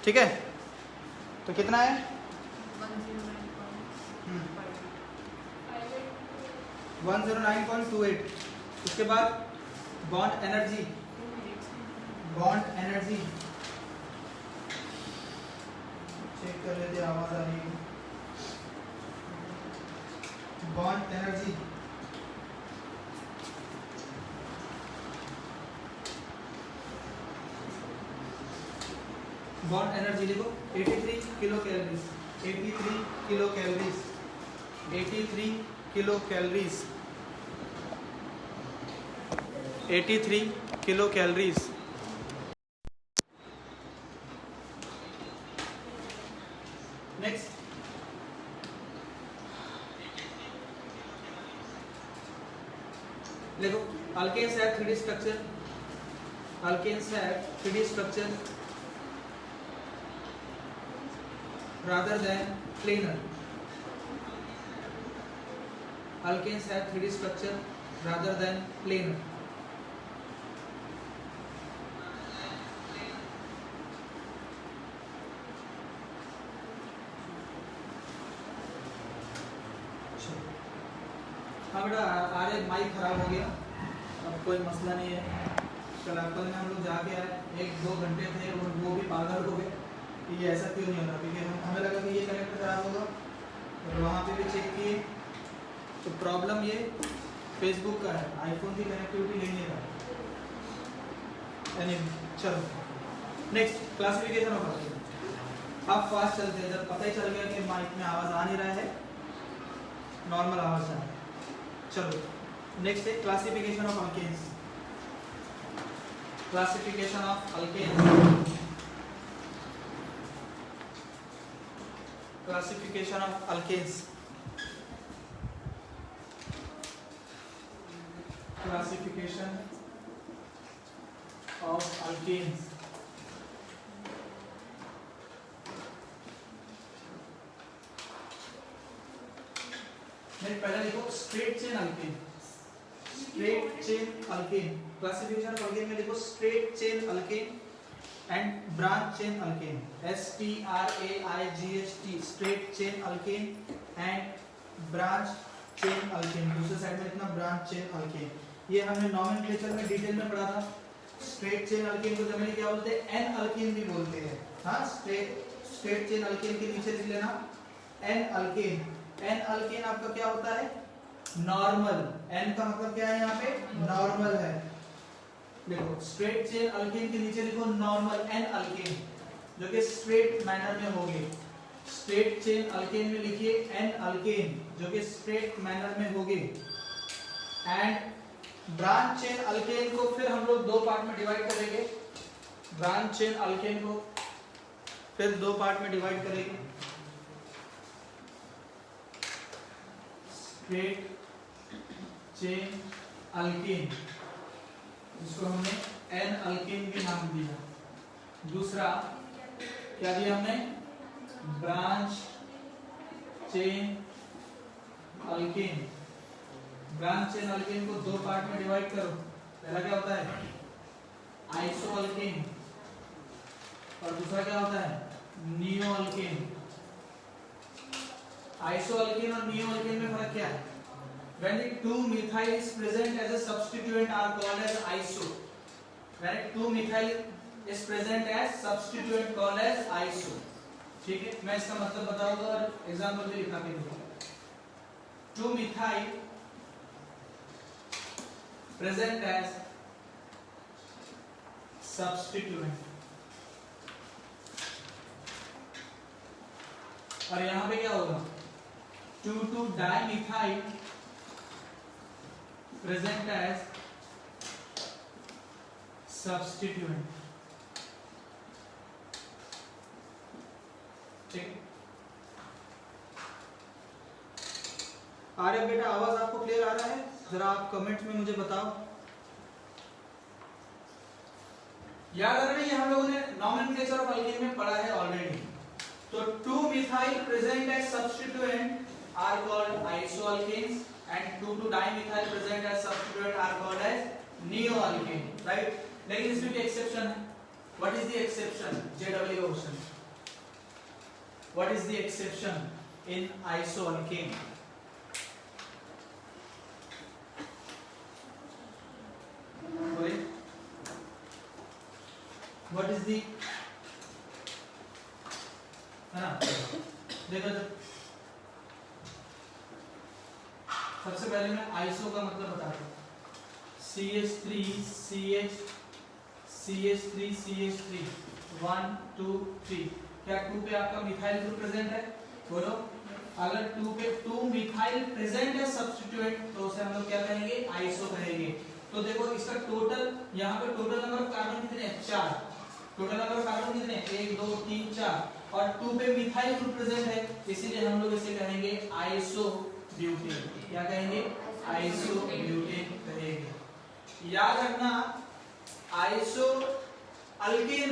ठीक है, तो कितना है 109.28। उसके बाद बॉन्ड एनर्जी चेक कर लेते, आवाज आ रही है। बॉन्ड एनर्जी लिखो 83 kilo calories, 83 kilo calories, 83 kilo calories, 83 kilo calories. Next देखो, alkenes have 3D structure, alkenes have 3D structure rather than planar. Alkanes have 3D structure rather than planar. हाँ बेटा, अरे माइक खराब हो गया, अब कोई मसला नहीं है। कल एप्पल में हम लोग जाके आए, 1-2 घंटे थे और वो भी पागल हो गए कि ये ऐसा क्यों नहीं हो रहा, क्योंकि हमें लगा कि ये कनेक्टर खराब होगा और वहाँ पे भी चेक किए तो प्रॉब्लम ये फेसबुक का है, आईफोन की कनेक्टिविटी ले नहीं रहा। चलो नेक्स्ट, क्लासिफिकेशन ऑफ अल्केन। अब फास्ट चलते हैं, जब पता ही चल गया कि माइक में आवाज़ आ नहीं रहा है, नॉर्मल आवाज़ आ रहा है। चलो नेक्स्ट है classification of alkanes. Classification of alkanes, classification of alkanes, classification of alkanes। पहले लिखो straight chain alkane, straight chain alkane. Classification of alkane में लिखो straight chain alkane and branch chain alkane, STRAIGHT, straight chain alkane and branch chain alkane। दूसरे side में लिखना branch chain alkane। ये हमने nomenclature में डिटेल में पढ़ा था। स्ट्रेट चेन अल्केन को जनरली क्या बोलते हैं, एन अल्केन भी बोलते हैं। हाँ, स्ट्रेट चेन अल्केन के नीचे लिख लेना एन अल्केन। एन अल्केन आपका क्या होता है, नॉर्मल। एन का मतलब क्या है यहाँ पे, नॉर्मल है। देखो स्ट्रेट चेन अल्केन के नीचे लिखो नॉर्मल एन अल्केन, जो कि स्ट्रेट मैनर में होगी। स्ट्रेट चेन अल्केन में लिखिए एन अल्केन, जो कि स्ट्रेट मैनर में होगी। एंड ब्रांच चेन अल्केन को फिर हम लोग 2 पार्ट में डिवाइड करेंगे। ब्रांच चेन अल्केन को फिर 2 पार्ट में डिवाइड करेंगे। स्ट्रेट चेन अल्केन, इसको हमने एन अल्केन के नाम दिया। दूसरा क्या दिया हमने, branch chain alkane. Branch chain alkane को 2 पार्ट में डिवाइड करो। पहला क्या होता है, आइसो अल्केन, और दूसरा क्या होता है, नियो अल्केन। आइसो अल्केन और नियो अल्केन में फर्क क्या है? When the 2-methyl is present as a substituent are called as iso. When 2-methyl is present as substituent called as iso. ठीक है, मैं इसका मतलब बताऊंगा और एग्जांपल भी लिखा के दूंगा। 2-methyl present as substituent, और यहाँ पे क्या होगा, 2,2-dimethyl present as substituent। ठीक, आर्य बेटा आवाज आपको क्लियर आ रहा है? जरा आप कमेंट में मुझे बताओ। याद आ रहा है, ये हम लोगों ने नॉमेनक्लेचर ऑफ अल्केन में पढ़ा है ऑलरेडी। तो 2-methyl present as substituent are called isoalkanes and 2,2-dimethyl present as substituent are called as neoalkane, right? लेकिन इसमें भी एक्सेप्शन है। What is the exception? JEE question. What is the exception in isoalkane? What is the, है ना, देखो सबसे पहले मैं आइसो का मतलब बताता हूँ। CH3 CH CH3 CH3 1 2 3, क्या 2 पे आपका मिथाइल ग्रुप प्रेजेंट है? बोलो। अगर 2 पे 2 मिथाइल प्रेजेंट है सब्स्टिट्यूएंट, तो उसे हम लोग क्या कहेंगे? आइसो कहेंगे। तो देखो इसका टोटल, यहाँ पे टोटल नंबर ऑफ कार्बन कितने हैं? 4। टोटल नंबर ऑफ कार्बन कितने हैं? 1 2 3 4, और 2 पे मिथाइल ग्रुप प्रेजेंट है, इसीलिए हम लोग इसे कहेंगे आइसो ब्यूटेन। क्या कहेंगे? आइसो ब्यूटेन कहेंगे। याद रखना, आइसो अल्केन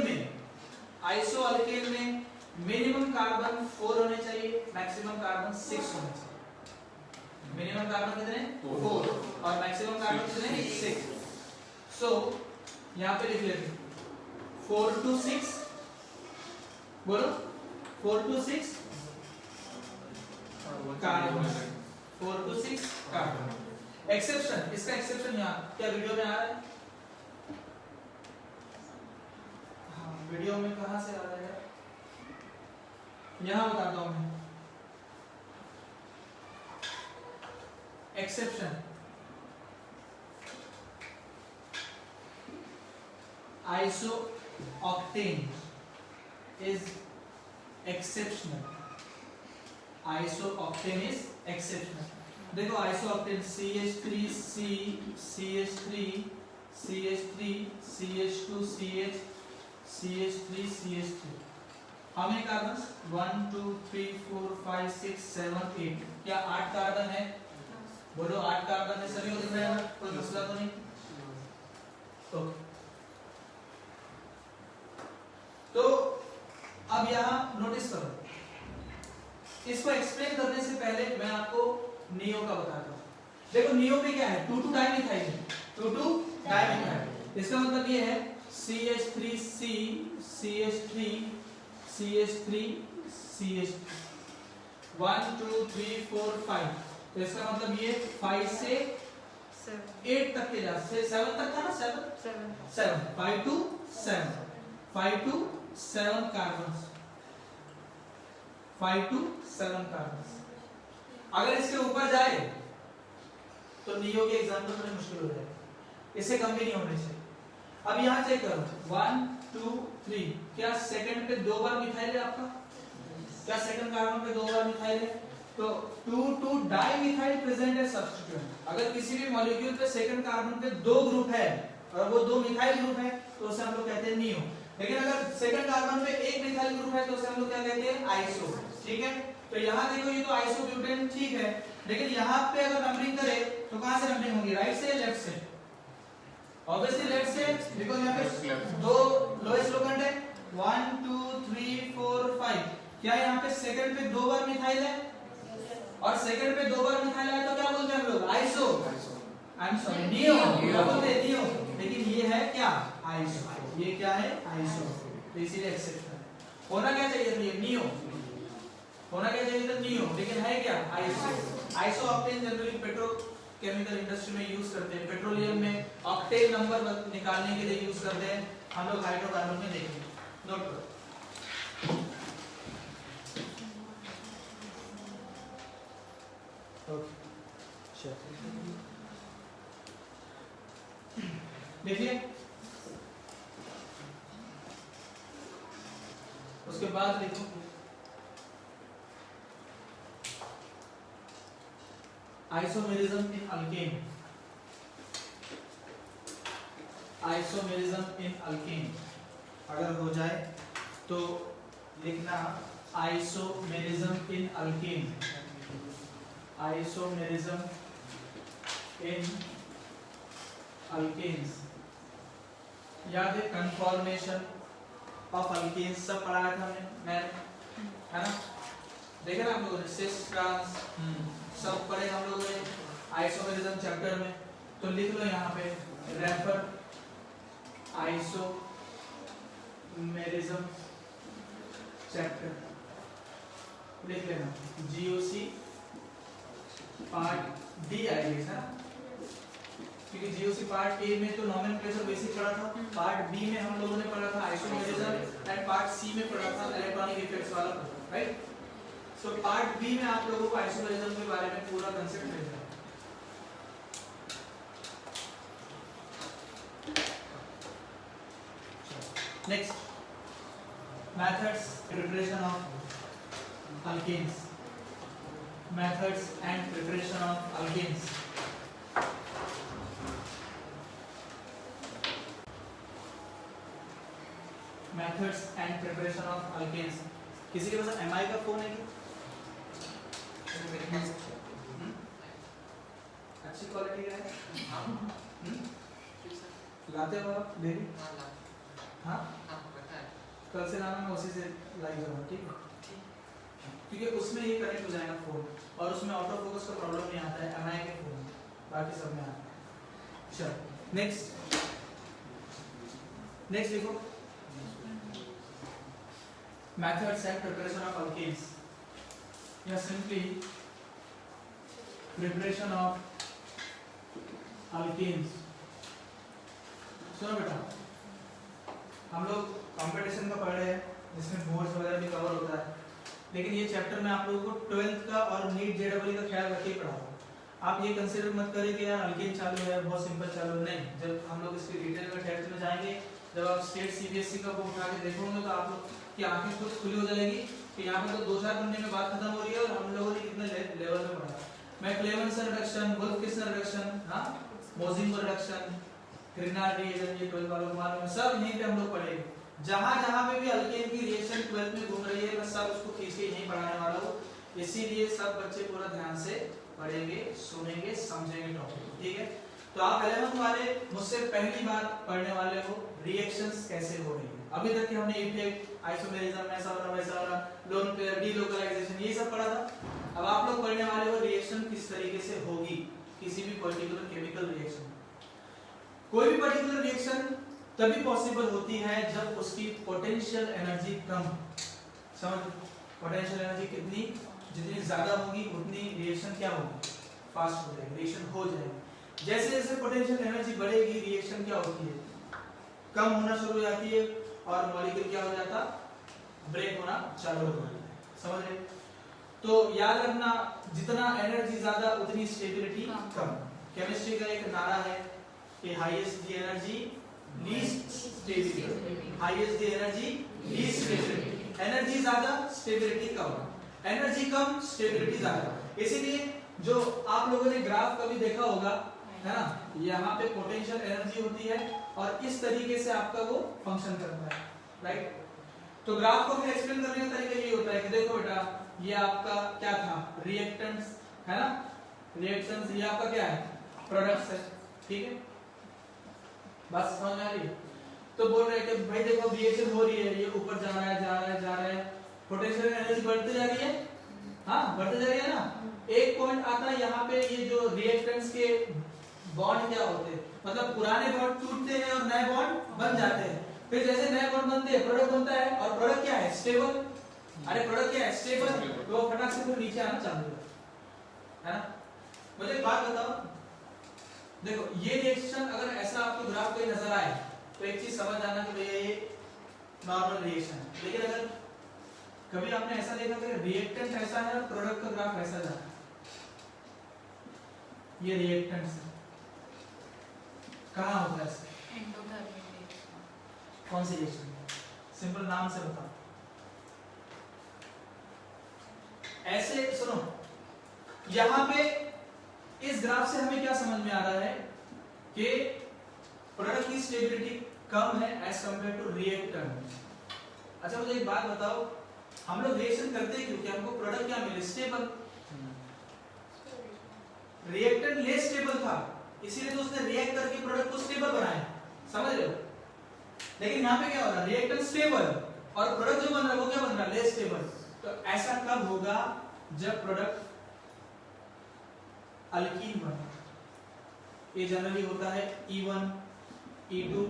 में मिनिमम कार्बन 4 होने चाहिए, मैक्सिमम कार्बन 6 होने चाहिए। मिनिमम कार्बन कितने? 4 और मैक्सिमम कार्बन कितने? 6। सो यहाँ पे लिख लेते हैं 4 to 6, बोलो 4 to 6 carbon, 4 to 6 carbon. Exception, इसका एक्सेप्शन यहाँ क्या वीडियो में आ रहा है? हाँ, वीडियो में कहाँ से आ रहा है? यहाँ बताता हूँ मैं। Exception, iso-octane is exceptional. Iso-octane is exceptional. देखो iso-octane CH3C CH3 CH3 CH2 CH CH3 CH3, how many carbons? 1 2 3 4 5 6 7 8, क्या 8 कार्बन है? बोलो 8 कार्बन है, सभी को दिख रहा है, कोई मसला तो नहीं? ओके, तो अब यहाँ नोटिस करो, इसको एक्सप्लेन करने से पहले मैं आपको नियो का बताता हूँ। देखो नियो पे क्या है? 2 डाइमिथाइल, 2 डाइमिथाइल। इसका मतलब ये है CH3C CH3 CH3 CH3 1 2 3 4 5, तो इसका मतलब ये 5 से 8 तक के जा, 7 तक था ना, 7 5 to 7 5 to 7 carbon, 5 to 7 carbon. अगर इसके ऊपर जाए तो नियो के एग्जाम्पल थोड़े मुश्किल हो जाएगा, इससे कम भी नहीं होने चाहिए। अब यहाँ चेक करो 1 2 3, क्या सेकंड पे 2 बार मिथाइल है आपका? क्या सेकंड कार्बन पे 2 बार मिथाइल है? तो 2 डाइमिथाइल प्रेजेंट है सब्स्टिट्यूएंट। अगर किसी भी मॉलिक्यूल पे सेकंड कार्बन पे 2 ग्रुप है और वो 2 मिथाइल ग्रुप है, तो उसे हम लोग कहते हैं नियो। लेकिन अगर सेकंड कार्बन पे 1 मिथाइल ग्रुप है, तो उसे हम लोग क्या कहते हैं? आइसो। ठीक है, तो यहाँ देखो ये तो आइसोब्यूटेन ठीक है, लेकिन यहाँ पे अगर नंबरिंग करें तो कहाँ से नंबरिंग होगी? राइट से या लेफ्ट से? ऑब्वियसली लेफ्ट से, बिकॉज़ यहाँ पे 2 लोएस्ट लोकेंट है, 1 2 3 4 5। क्या यहाँ पे सेकंड पे 2 बार मिथाइल है? और सेकंड पे 2 बार मिथाइल है तो क्या बोलते हैं हम लोग? Iso. I am sorry, neo. क्या बोलते हैं? नियो। लेकिन ये है क्या? आइसो। ये क्या है? आइसो। तो इसीलिए एक्सेप्शन है। होना क्या चाहिए था? ये नियो होना क्या चाहिए था? नियो, लेकिन है क्या? Iso. Iso octane generally petrochemical industry में यूज करते हैं, पेट्रोलियम में ऑक्टेन नंबर निकालने के लिए यूज करते हैं। हम लोग हाइड्रोकार्बन में देखेंगे, नोट करो। देखिए उसके बाद लिखो isomerism in alkane. Isomerism in alkane अगर हो जाए तो लिखना isomerism in alkane. Isomerism in alkanes. याद है कन्फॉर्मेशन ऑफ अल्केन्स सब पढ़ाया था मैंने, है ना? देखे ना हम लोगों ने, सिस ट्रांस सब पढ़े हम लोगों ने आइसोमेरिज्म चैप्टर में। तो लिख लो यहाँ पे रेफर आइसोमेरिज्म चैप्टर। लिख लेना GOC पार्ट डी आएगी है ना, क्योंकि GOC पार्ट ए में तो नोमेनक्लेचर बेसिक पढ़ा था, पार्ट बी में हम लोगों ने पढ़ा था आइसोमेरिज्म एंड पार्ट सी में पढ़ा था इलेक्ट्रॉनिक इफेक्ट्स वाला, राइट। सो पार्ट बी में आप लोगों को आइसोमेरिज्म के बारे में पूरा कांसेप्ट मिल जाएगा। Next, methods preparation of alkenes, methods and preparation of alkenes। methods and preparation of alkenes। किसी के पास MI का फोन है क्या? अच्छी क्वालिटी का है? लाते हो आप डेली? हाँ, कल से लाना, मैं उसी से लाइव जाऊंगा, ठीक है? क्योंकि उसमें ये कनेक्ट हो जाएगा फोन, और उसमें ऑटो फोकस का प्रॉब्लम नहीं आता है MI के फोन में, बाकी सब में आता है। चलो नेक्स्ट लिखो, methods and preparation of alkenes, या simply preparation of alkenes। सुनो बेटा, हम लोग कंपटीशन का पढ़ रहे हैं जिसमें बोर्ड्स वगैरह भी कवर होता है, लेकिन ये चैप्टर में आप लोगों को 12th का और नीट जेडब्ल्यू का ख्याल रख के पढ़ाऊंगा। आप ये कंसीडर मत करें कि यार अल्केन चालू है, बहुत सिंपल चालू है, नहीं। जब हम लोग इसकी डिटेल में डेप्थ में जाएंगे, जब आप स्टेट सीबीएसई का बुक उठा के देखोगे तो आप लोग की आंखें खुद खुली हो जाएगी कि यहाँ पे तो 2-4 पन्ने में बात खत्म हो रही है और हम लोगों ने कितने लेवल में पढ़ा। मैक्लेवन रिडक्शन, वुल्फ-किस्लर रिडक्शन, हाँ, मोजिंगो रिडक्शन, ग्रिनार्ड रिएक्शन, ये 12 वालों को मालूम है, सब यहीं पे हम लोग पढ़ेंगे। जहां पे भी अल्केन की रिएक्शन 12th में घूम रही है, मैं सब उसको खींच के यहीं पढ़ाने वाला हूँ, इसीलिए सब बच्चे पूरा ध्यान से पढ़ेंगे, सुनेंगे, समझेंगे टॉपिक को, ठीक है? तो आप 11th वाले मुझसे पहली बार पढ़ने वाले हो रिएक्शंस कैसे हो रही है। अभी तक हमने इफेक्ट, आइसोमेरिज्म, ऐसा हो रहा वैसा हो रहा, लोन पेयर, डीलोकलाइजेशन, ये सब पढ़ा था। अब आप लोग पढ़ने वाले हो रिएक्शन किस तरीके से होगी किसी भी पर्टिकुलर केमिकल रिएक्शन। कोई भी पर्टिकुलर रिएक्शन तभी पॉसिबल होती है जब उसकी पोटेंशियल एनर्जी कम, समझ, पोटेंशियल एनर्जी कितनी, जितनी ज्यादा होगी उतनी रिएक्शन क्या होगी, फास्ट हो जाएगी, रिएक्शन हो जाएगी। जैसे जैसे पोटेंशियल एनर्जी बढ़ेगी रिएक्शन क्या होती है, कम होना शुरू हो जाती है और मॉलिक्यूल क्या हो जाता, ब्रेक होना चालू हो जाता है, समझ रहे? तो याद रखना, जितना एनर्जी ज्यादा उतनी स्टेबिलिटी कम। केमिस्ट्री का एक नारा है कि highest the energy least stability, highest the energy least stability. Energy ज्यादा स्टेबिलिटी कम, एनर्जी कम स्टेबिलिटी ज्यादा। इसीलिए जो आप लोगों ने ग्राफ कभी देखा होगा, है ना, यहाँ पे पोटेंशियल एनर्जी होती है और इस तरीके से आपका वो फंक्शन करता है, राइट? तो ग्राफ को फिर एक्सप्लेन करने का तरीका ये होता है कि देखो बेटा, ये आपका क्या था, रिएक्टेंट्स है ना, रिएक्शंस, ये आपका क्या है, प्रोडक्ट्स है, ठीक है? बस समझ में आ रही है? तो बोल रहे हैं कि भाई देखो रिएक्शन हो रही है, ये ऊपर जा रहा है, जा रहा है, जा रहा है, पोटेंशियल एनर्जी बढ़ती जा रही है, हाँ बढ़ती जा रही है ना। एक पॉइंट आता है यहाँ पे, ये जो रिएक्टेंट्स के बॉन्ड क्या होते हैं, मतलब पुराने बॉन्ड टूटते हैं और नए बॉन्ड बन जाते हैं, फिर जैसे नए बॉन्ड बनते हैं प्रोडक्ट बनता है, और प्रोडक्ट क्या है, स्टेबल। अरे प्रोडक्ट क्या है, स्टेबल, तो वो फटाक से फिर नीचे आना चालू है ना। मुझे एक बात बताओ, देखो ये रिएक्शन अगर ऐसा आपको ग्राफ पे नजर आए तो एक चीज समझ आना कि भैया ये नॉर्मल रिएक्शन है, लेकिन अगर कभी आपने ऐसा देखा कि रिएक्टेंट ऐसा है और प्रोडक्ट का ग्राफ ऐसा जा रहा है, ये रिएक्टेंट्स है, कहाँ होता है इसका, कौन सी रिएक्शन, सिंपल नाम से बताओ। ऐसे सुनो, यहां पे इस ग्राफ से हमें क्या समझ में आ रहा है कि प्रोडक्ट की स्टेबिलिटी कम है एज कंपेयर टू रिएक्टेंट। अच्छा मुझे एक बात बताओ, हम लोग रिएक्शन करते क्यों, कि हमको प्रोडक्ट क्या मिले, स्टेबल। रिएक्टेंट लेस स्टेबल था, इसीलिए तो उसने रिएक्ट करके प्रोडक्ट को स्टेबल बनाया, समझ रहे हो? लेकिन यहाँ पे क्या हो रहा है, रिएक्टेंट स्टेबल और प्रोडक्ट जो बन रहा है वो क्या बन रहा है, लेस स्टेबल। तो ऐसा कब होगा, जब प्रोडक्ट अल्कीन बना। ये जनरली होता है E1, E2,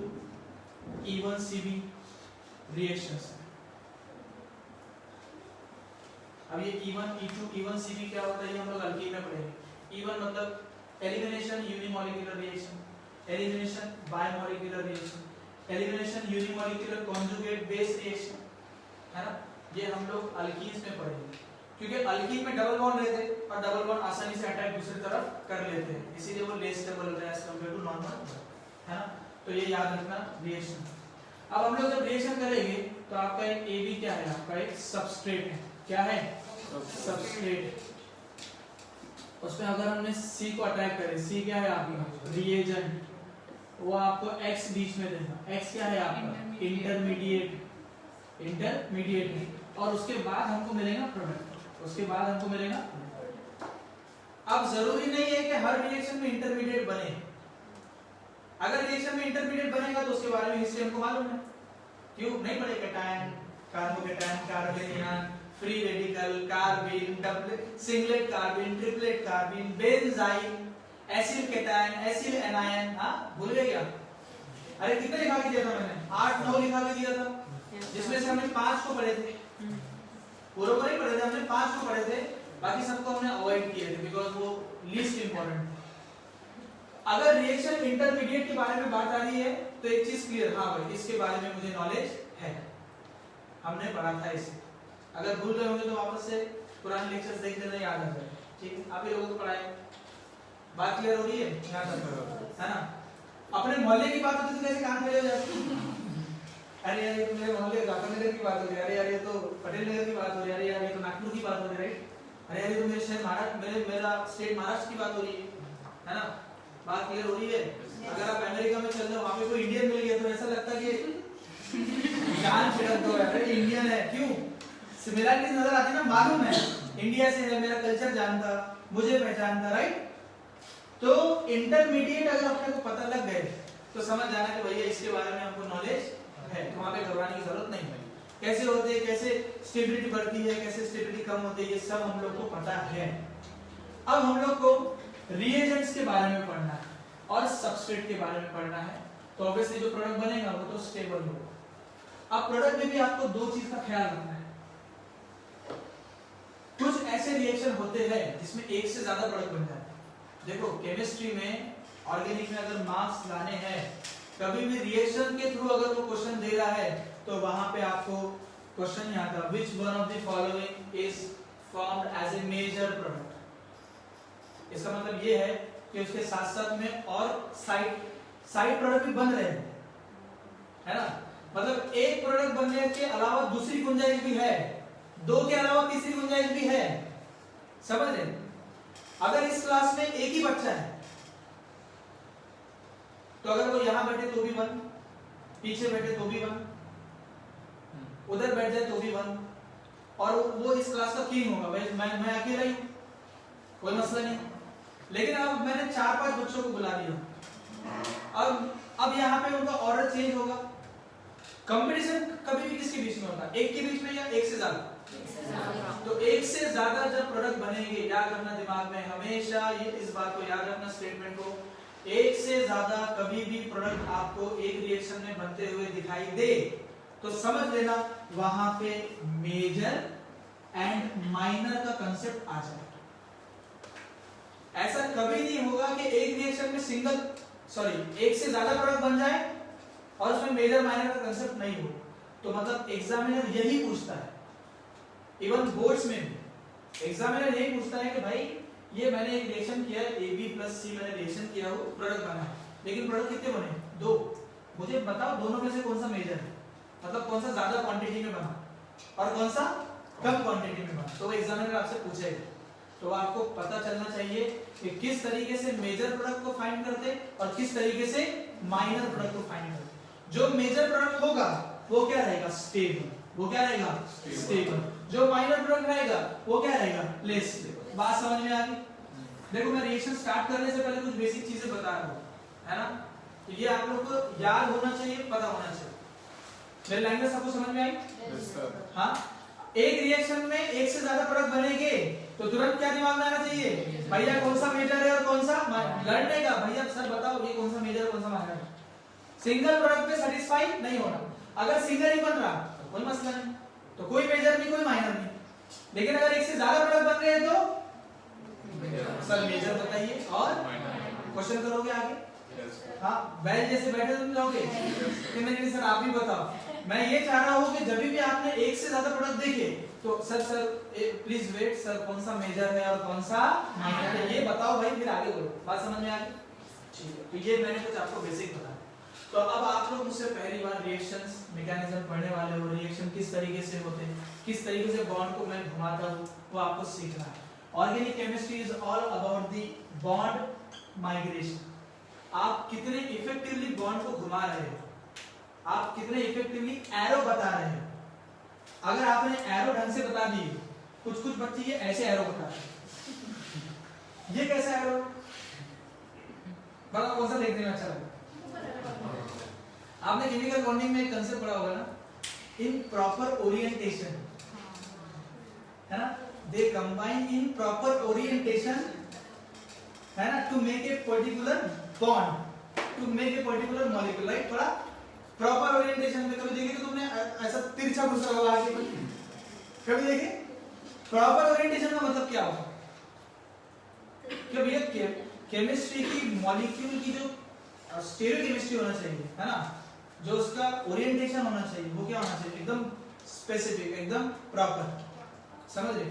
E1CB रिएक्शंस। अब ये E1 E2 E1 Cp क्या होता है ये हम लोग अल्कीन में पढ़ेंगे। E1 मतलब elimination unimolecular reaction, elimination bimolecular reaction, elimination unimolecular conjugate base reaction, है ना, ये हम लोग अल्कीन्स में पढ़ेंगे। क्योंकि अल्कीन में डबल बॉन्ड रहते हैं और डबल बॉन्ड आसानी से अटैक दूसरी तरफ कर लेते हैं, इसीलिए वो लेस स्टेबल होता है एज कंपेयर टू नॉर्मल, है ना। तो ये याद रखना रिएक्शन। अब हम लोग जब रिएक्शन करेंगे तो आपका एक AB क्या है, आपका एक सबस्ट्रेट है, क्या है, सबस्ट्रेट। उसमें अगर हमने C को अटैक करें, C क्या है आपका रिएजेंट, वो आपको X बीच में देगा, X क्या है आपका इंटरमीडिएट, इंटरमीडिएट, और उसके बाद हमको मिलेगा प्रोडक्ट, उसके बाद हमको मिलेगा। अब जरूरी नहीं है कि हर रिएक्शन में इंटरमीडिएट बने, अगर रिएक्शन में इंटरमीडिएट बनेगा तो उसके बारे में हिस्ट्री हमको मालूम है, क्यों नहीं पढ़े, cation, carbocation, carbanion, free radical, carbene, doublet, singlet carbene, triplet carbene, benzyne, acyl cation, acyl anion, हां भूल गए क्या? अरे कितने लिखा के दिया था मैंने, 8-9 लिखा के दिया था, जिसमें से हमने 5 को पढ़े थे, पूरा को नहीं पढ़े थे, हमने 5 को पढ़े थे, बाकी सबको हमने अवॉइड किए थे बिकॉज़ वो लीस्ट इंपॉर्टेंट थे। अगर रिएक्शन इंटरमीडिएट के बारे में बात आ रही है तो एक चीज क्लियर, हाँ भाई इसके बारे में मुझे नॉलेज है, हमने पढ़ा था इसे। अगर भूल गए होंगे तो वापस से पुराने लेक्चर्स देख लेना, याद आ जाए, ठीक है। आप ही लोगों को पढ़ाए, बात क्लियर हो रही है, याद है ना। अपने मोहल्ले की बात होती तो कैसे कान खड़े हो जाते, अरे यार ये तो मेरे मोहल्ले जाफर नगर की बात हो रही है, अरे यार ये तो पटेल नगर की बात हो रही है, अरे यार ये तो नागपुर की बात हो रही है, राइट, अरे यार ये तो मेरे शहर महाराष्ट्र, मेरा स्टेट महाराष्ट्र की बात हो रही है ना। बात क्लियर हो रही है। अगर आप अमेरिका में चल रहे हो, वहां पे कोई इंडियन मिल गया तो ऐसा लगता है कि जान छिड़क दो यार, ये इंडियन है, क्यों, सिमिलरिटीज नजर आती ना, मालूम है इंडिया से है, मेरा कल्चर जानता, मुझे पहचानता, राइट। तो इंटरमीडिएट अगर अपने को पता लग गए तो समझ जाना कि भैया इसके बारे में हमको नॉलेज है, तो वहां पे घबराने की जरूरत नहीं है। कैसे होते हैं, कैसे स्टेबिलिटी बढ़ती है, कैसे स्टेबिलिटी कम होती है, ये सब हम लोग को पता है। अब हम लोग को रिएजेंट्स के बारे में पढ़ना है और सबस्ट्रेट के बारे में पढ़ना है, तो ऑब्वियसली जो प्रोडक्ट बनेगा वो तो स्टेबल होगा। अब प्रोडक्ट में भी आपको दो चीज का ख्याल रखना है, कुछ ऐसे रिएक्शन होते हैं जिसमें एक से ज्यादा प्रोडक्ट बन जाते हैं। देखो केमिस्ट्री में, ऑर्गेनिक में अगर मार्क्स लाने हैं, कभी भी रिएक्शन के थ्रू अगर वो क्वेश्चन दे रहा है तो वहां पे आपको क्वेश्चन यहाँ था, which one of the following is formed as a major product. इसका मतलब ये है कि उसके साथ साथ में और साइड प्रोडक्ट भी बन रहे हैं, है ना। मतलब एक प्रोडक्ट बनने के अलावा दूसरी गुंजाइश भी है, दो के अलावा तीसरी गुंजाइश भी है, समझ रहे। अगर इस क्लास में एक ही बच्चा है तो अगर वो यहां बैठे तो भी 1, पीछे बैठे तो भी 1, उधर बैठ जाए तो भी 1, और वो इस क्लास का किंग होगा, भाई मैं अकेला ही हूं, कोई मसला नहीं। लेकिन अब मैंने 4-5 बच्चों को बुला दिया, अब यहाँ पे उनका ऑर्डर चेंज होगा। कंपटीशन कभी भी किसके बीच में होता है, एक के बीच में या एक से ज्यादा। तो एक से ज्यादा जब प्रोडक्ट बनेंगे, याद रखना दिमाग में हमेशा ये इस बात को याद रखना, स्टेटमेंट को, एक से ज्यादा कभी भी प्रोडक्ट आपको एक रिएक्शन में बनते हुए दिखाई दे तो समझ लेना वहां पे मेजर एंड माइनर का कंसेप्ट आ जाए। ऐसा कभी नहीं होगा कि एक रिएक्शन में एक से ज्यादा प्रोडक्ट बन जाए और उसमें मेजर माइनर का कंसेप्ट नहीं हो। तो मतलब एग्जामिनर यही पूछता है, इवन बोर्ड्स में भी एग्जामिनर यही पूछता है कि भाई ये मैंने एक रिएक्शन किया है, AB+C मैंने रिएक्शन किया हो, प्रोडक्ट बना है, लेकिन प्रोडक्ट कितने बने, 2, मुझे बताओ दोनों में से कौन सा मेजर है, मतलब कौन सा ज्यादा क्वांटिटी में बना और कौन सा कम क्वांटिटी में बना। तो वो एग्जामिनर आपसे पूछेगा, तो आपको पता चलना चाहिए कि किस तरीके से मेजर प्रोडक्ट को फाइंड करते और किस तरीके से माइनर प्रोडक्ट को फाइंड करते। जो मेजर प्रोडक्ट होगा वो क्या रहेगा, स्टेबल, वो क्या रहेगा स्टेबल। जो माइनर प्रोडक्ट रहेगा वो क्या रहेगा, लेस स्टेबल। बात समझ में आ गई। देखो मैं रिएक्शन स्टार्ट करने से पहले कुछ बेसिक चीजें बता रहा हूँ, है ना, तो ये आप लोग को याद होना चाहिए, पता होना चाहिए। मेरी लैंग्वेज सबको समझ में आई? हाँ, एक रिएक्शन में एक से ज्यादा प्रोडक्ट बनेंगे तो तुरंत क्या दिमाग में आना चाहिए, भैया कौन सा मेजर है और कौन सा लड़ने का, भैया सर बताओ ये कौन सा मेजर है कौन सा माइनर है। सिंगल प्रोडक्ट पे सेटिस्फाई नहीं होना, अगर सिंगल ही बन रहा तो कोई मसला नहीं, तो कोई मेजर नहीं कोई माइनर नहीं, लेकिन अगर एक से ज्यादा प्रोडक्ट बन रहे हैं तो सर मेजर बताइए और क्वेश्चन करोगे आगे। हाँ बैल जैसे बैठे तुम जाओगे कि नहीं सर आप ही बताओ। मैं ये चाह रहा हूँ कि जब भी आपने एक से ज्यादा प्रोडक्ट देखे तो सर प्लीज वेट सर कौन सा मेजर है और कौन सा माइनर है ये बताओ भाई, फिर आगे बढ़ो। बात समझ में आ गई? ठीक है, तो ये मैंने कुछ आपको बेसिक बताया। तो अब आप लोग मुझसे पहली बार रिएक्शंस मैकेनिज्म पढ़ने वाले हो, रिएक्शन किस तरीके से होते हैं, किस तरीके से बॉन्ड को मैं घुमाता हूँ वो आपको सीखना है। Organic chemistry is all about the bond migration. आप कितने इफेक्टिवली बॉन्ड को घुमा रहे हो, आप कितने इफेक्टिवली एरो बता रहे हो। अगर आपने एरो ढंग से बता दिए, कुछ कुछ बच्चे ये ऐसे एरो बता रहे हैं, ये कैसा एरो बताओ कौन सा देखने में अच्छा लगे? आपने केमिकल बॉन्डिंग में एक कंसेप्ट पढ़ा होगा ना, इन प्रॉपर ओरिएंटेशन, है ना, they combine in proper orientation, है ना, to make a particular bond, to make a particular molecule, right. थोड़ा प्रॉपर ओरिएंटेशन में कभी देखे तो तुमने ऐसा तिरछा घुसा हुआ आगे कभी देखे? प्रॉपर ओरिएंटेशन का मतलब क्या होगा? कि भैया केमिस्ट्री की मॉलिक्यूल की जो स्टीरियोकेमिस्ट्री होना चाहिए, है ना, जो उसका ओरिएंटेशन होना चाहिए वो क्या होना चाहिए? एकदम स्पेसिफिक, एकदम प्रॉपर। समझ रहे?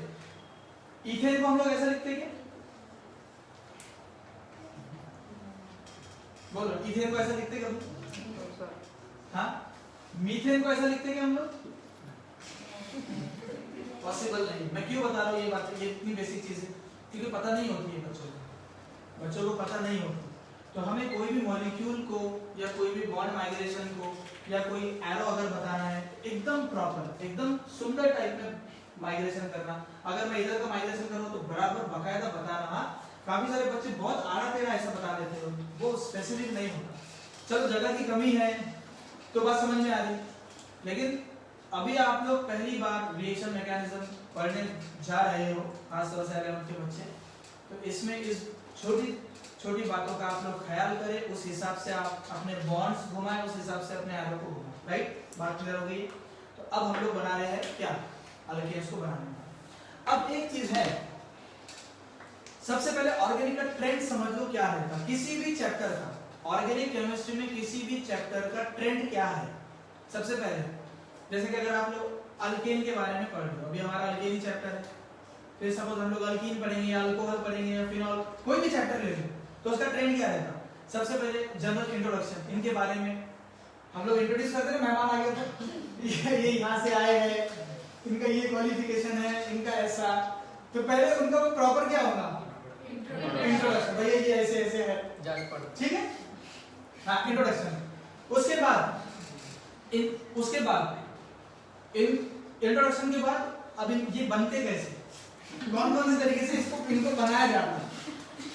इथेन को हम लोग ऐसा लिखते हैं, बोलो इथेन को ऐसा लिखते हैं कभी? हाँ, मीथेन को ऐसा लिखते हैं हम लोग? पॉसिबल नहीं। मैं क्यों बता रहा हूँ ये बात, ये इतनी बेसिक चीज है क्योंकि पता नहीं होती है बच्चों को पता नहीं होती। तो हमें कोई भी मॉलिक्यूल को या कोई भी बॉन्ड माइग्रेशन को या कोई एरो अगर बताना है एकदम प्रॉपर, एकदम सुंदर टाइप में माइग्रेशन करना। अगर मैं इधर का माइग्रेशन करूँ तो बराबर बकायदा बताना। काफी सारे बच्चे बहुत आड़ा टेढ़ा ऐसा बता देते हो, वो स्पेसिफिक नहीं होता। चलो जगह की कमी है तो बात समझ में आ रही, लेकिन अभी आप लोग पहली बार रिएक्शन मैकेनिज्म पढ़ने जा रहे हो, खासतौर से 11th के बच्चे, तो इसमें इस छोटी छोटी बातों का आप लोग ख्याल करें, उस हिसाब से आप अपने बॉन्ड्स घुमाएं, उस हिसाब से अपने एरो को घुमाएं, राइट। बात क्लियर हो गई? तो अब हम लोग बना रहे हैं क्या? अल्केन्स को बनाने का। अब एक चीज है, सबसे पहले ऑर्गेनिक का ट्रेंड समझ लो क्या है। किसी भी चैप्टर का, ऑर्गेनिक केमिस्ट्री में किसी भी चैप्टर का ट्रेंड क्या है? सबसे पहले जैसे कि अगर आप लोग अल्केन के बारे में पढ़ लो, अभी हमारा अल्केन ही चैप्टर है, फिर सपोज हम लोग अल्कीन पढ़ेंगे या अल्कोहल पढ़ेंगे या फिनॉल, कोई भी चैप्टर ले लो, तो उसका ट्रेंड क्या रहता? सबसे पहले जनरल इंट्रोडक्शन, इनके बारे में हम लोग इंट्रोड्यूस करते हैं। मेहमान आ गया था, ये यहाँ से आए हैं, इनका ये क्वालिफिकेशन है, इनका ऐसा, तो पहले उनका प्रॉपर क्या होगा? इंट्रोडक्शन, भैया ये ऐसे ऐसे है, ठीक है, हाँ इंट्रोडक्शन। उसके बाद इंट्रोडक्शन के बाद अब ये बनते कैसे, कौन कौन से तरीके से इनको बनाया जाता है।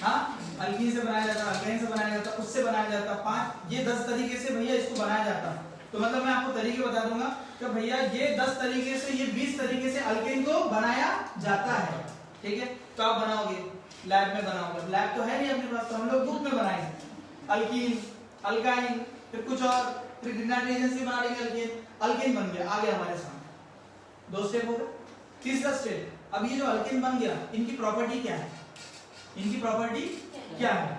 हाँ, अल्कीन से बनाया जाता, अल्केन से बनाया जाता, उससे बनाया जाता, 5 ये 10 तरीके से भैया इसको बनाया जाता। तो मतलब मैं आपको तरीके बता दूंगा कि भैया ये 10 तरीके से, ये 20 तरीके से अल्केन को बनाया जाता है, ठीक है। तो आप बनाओगे, लैब में बनाओगे, लैब तो है नहीं अपने पास, तो हम लोग बुक में बनाएंगे अल्कीन, अल्काइन, फिर कुछ और, फिर ग्रीनहाइट रिएजेंट से बना लेंगे अल्केन, अल्केन बन गया, आ गया हमारे सामने। 2 स्टेप हो गए। तीसरा स्टेप, अब ये जो अल्केन बन गया, इनकी प्रॉपर्टी क्या है? इनकी प्रॉपर्टी क्या है?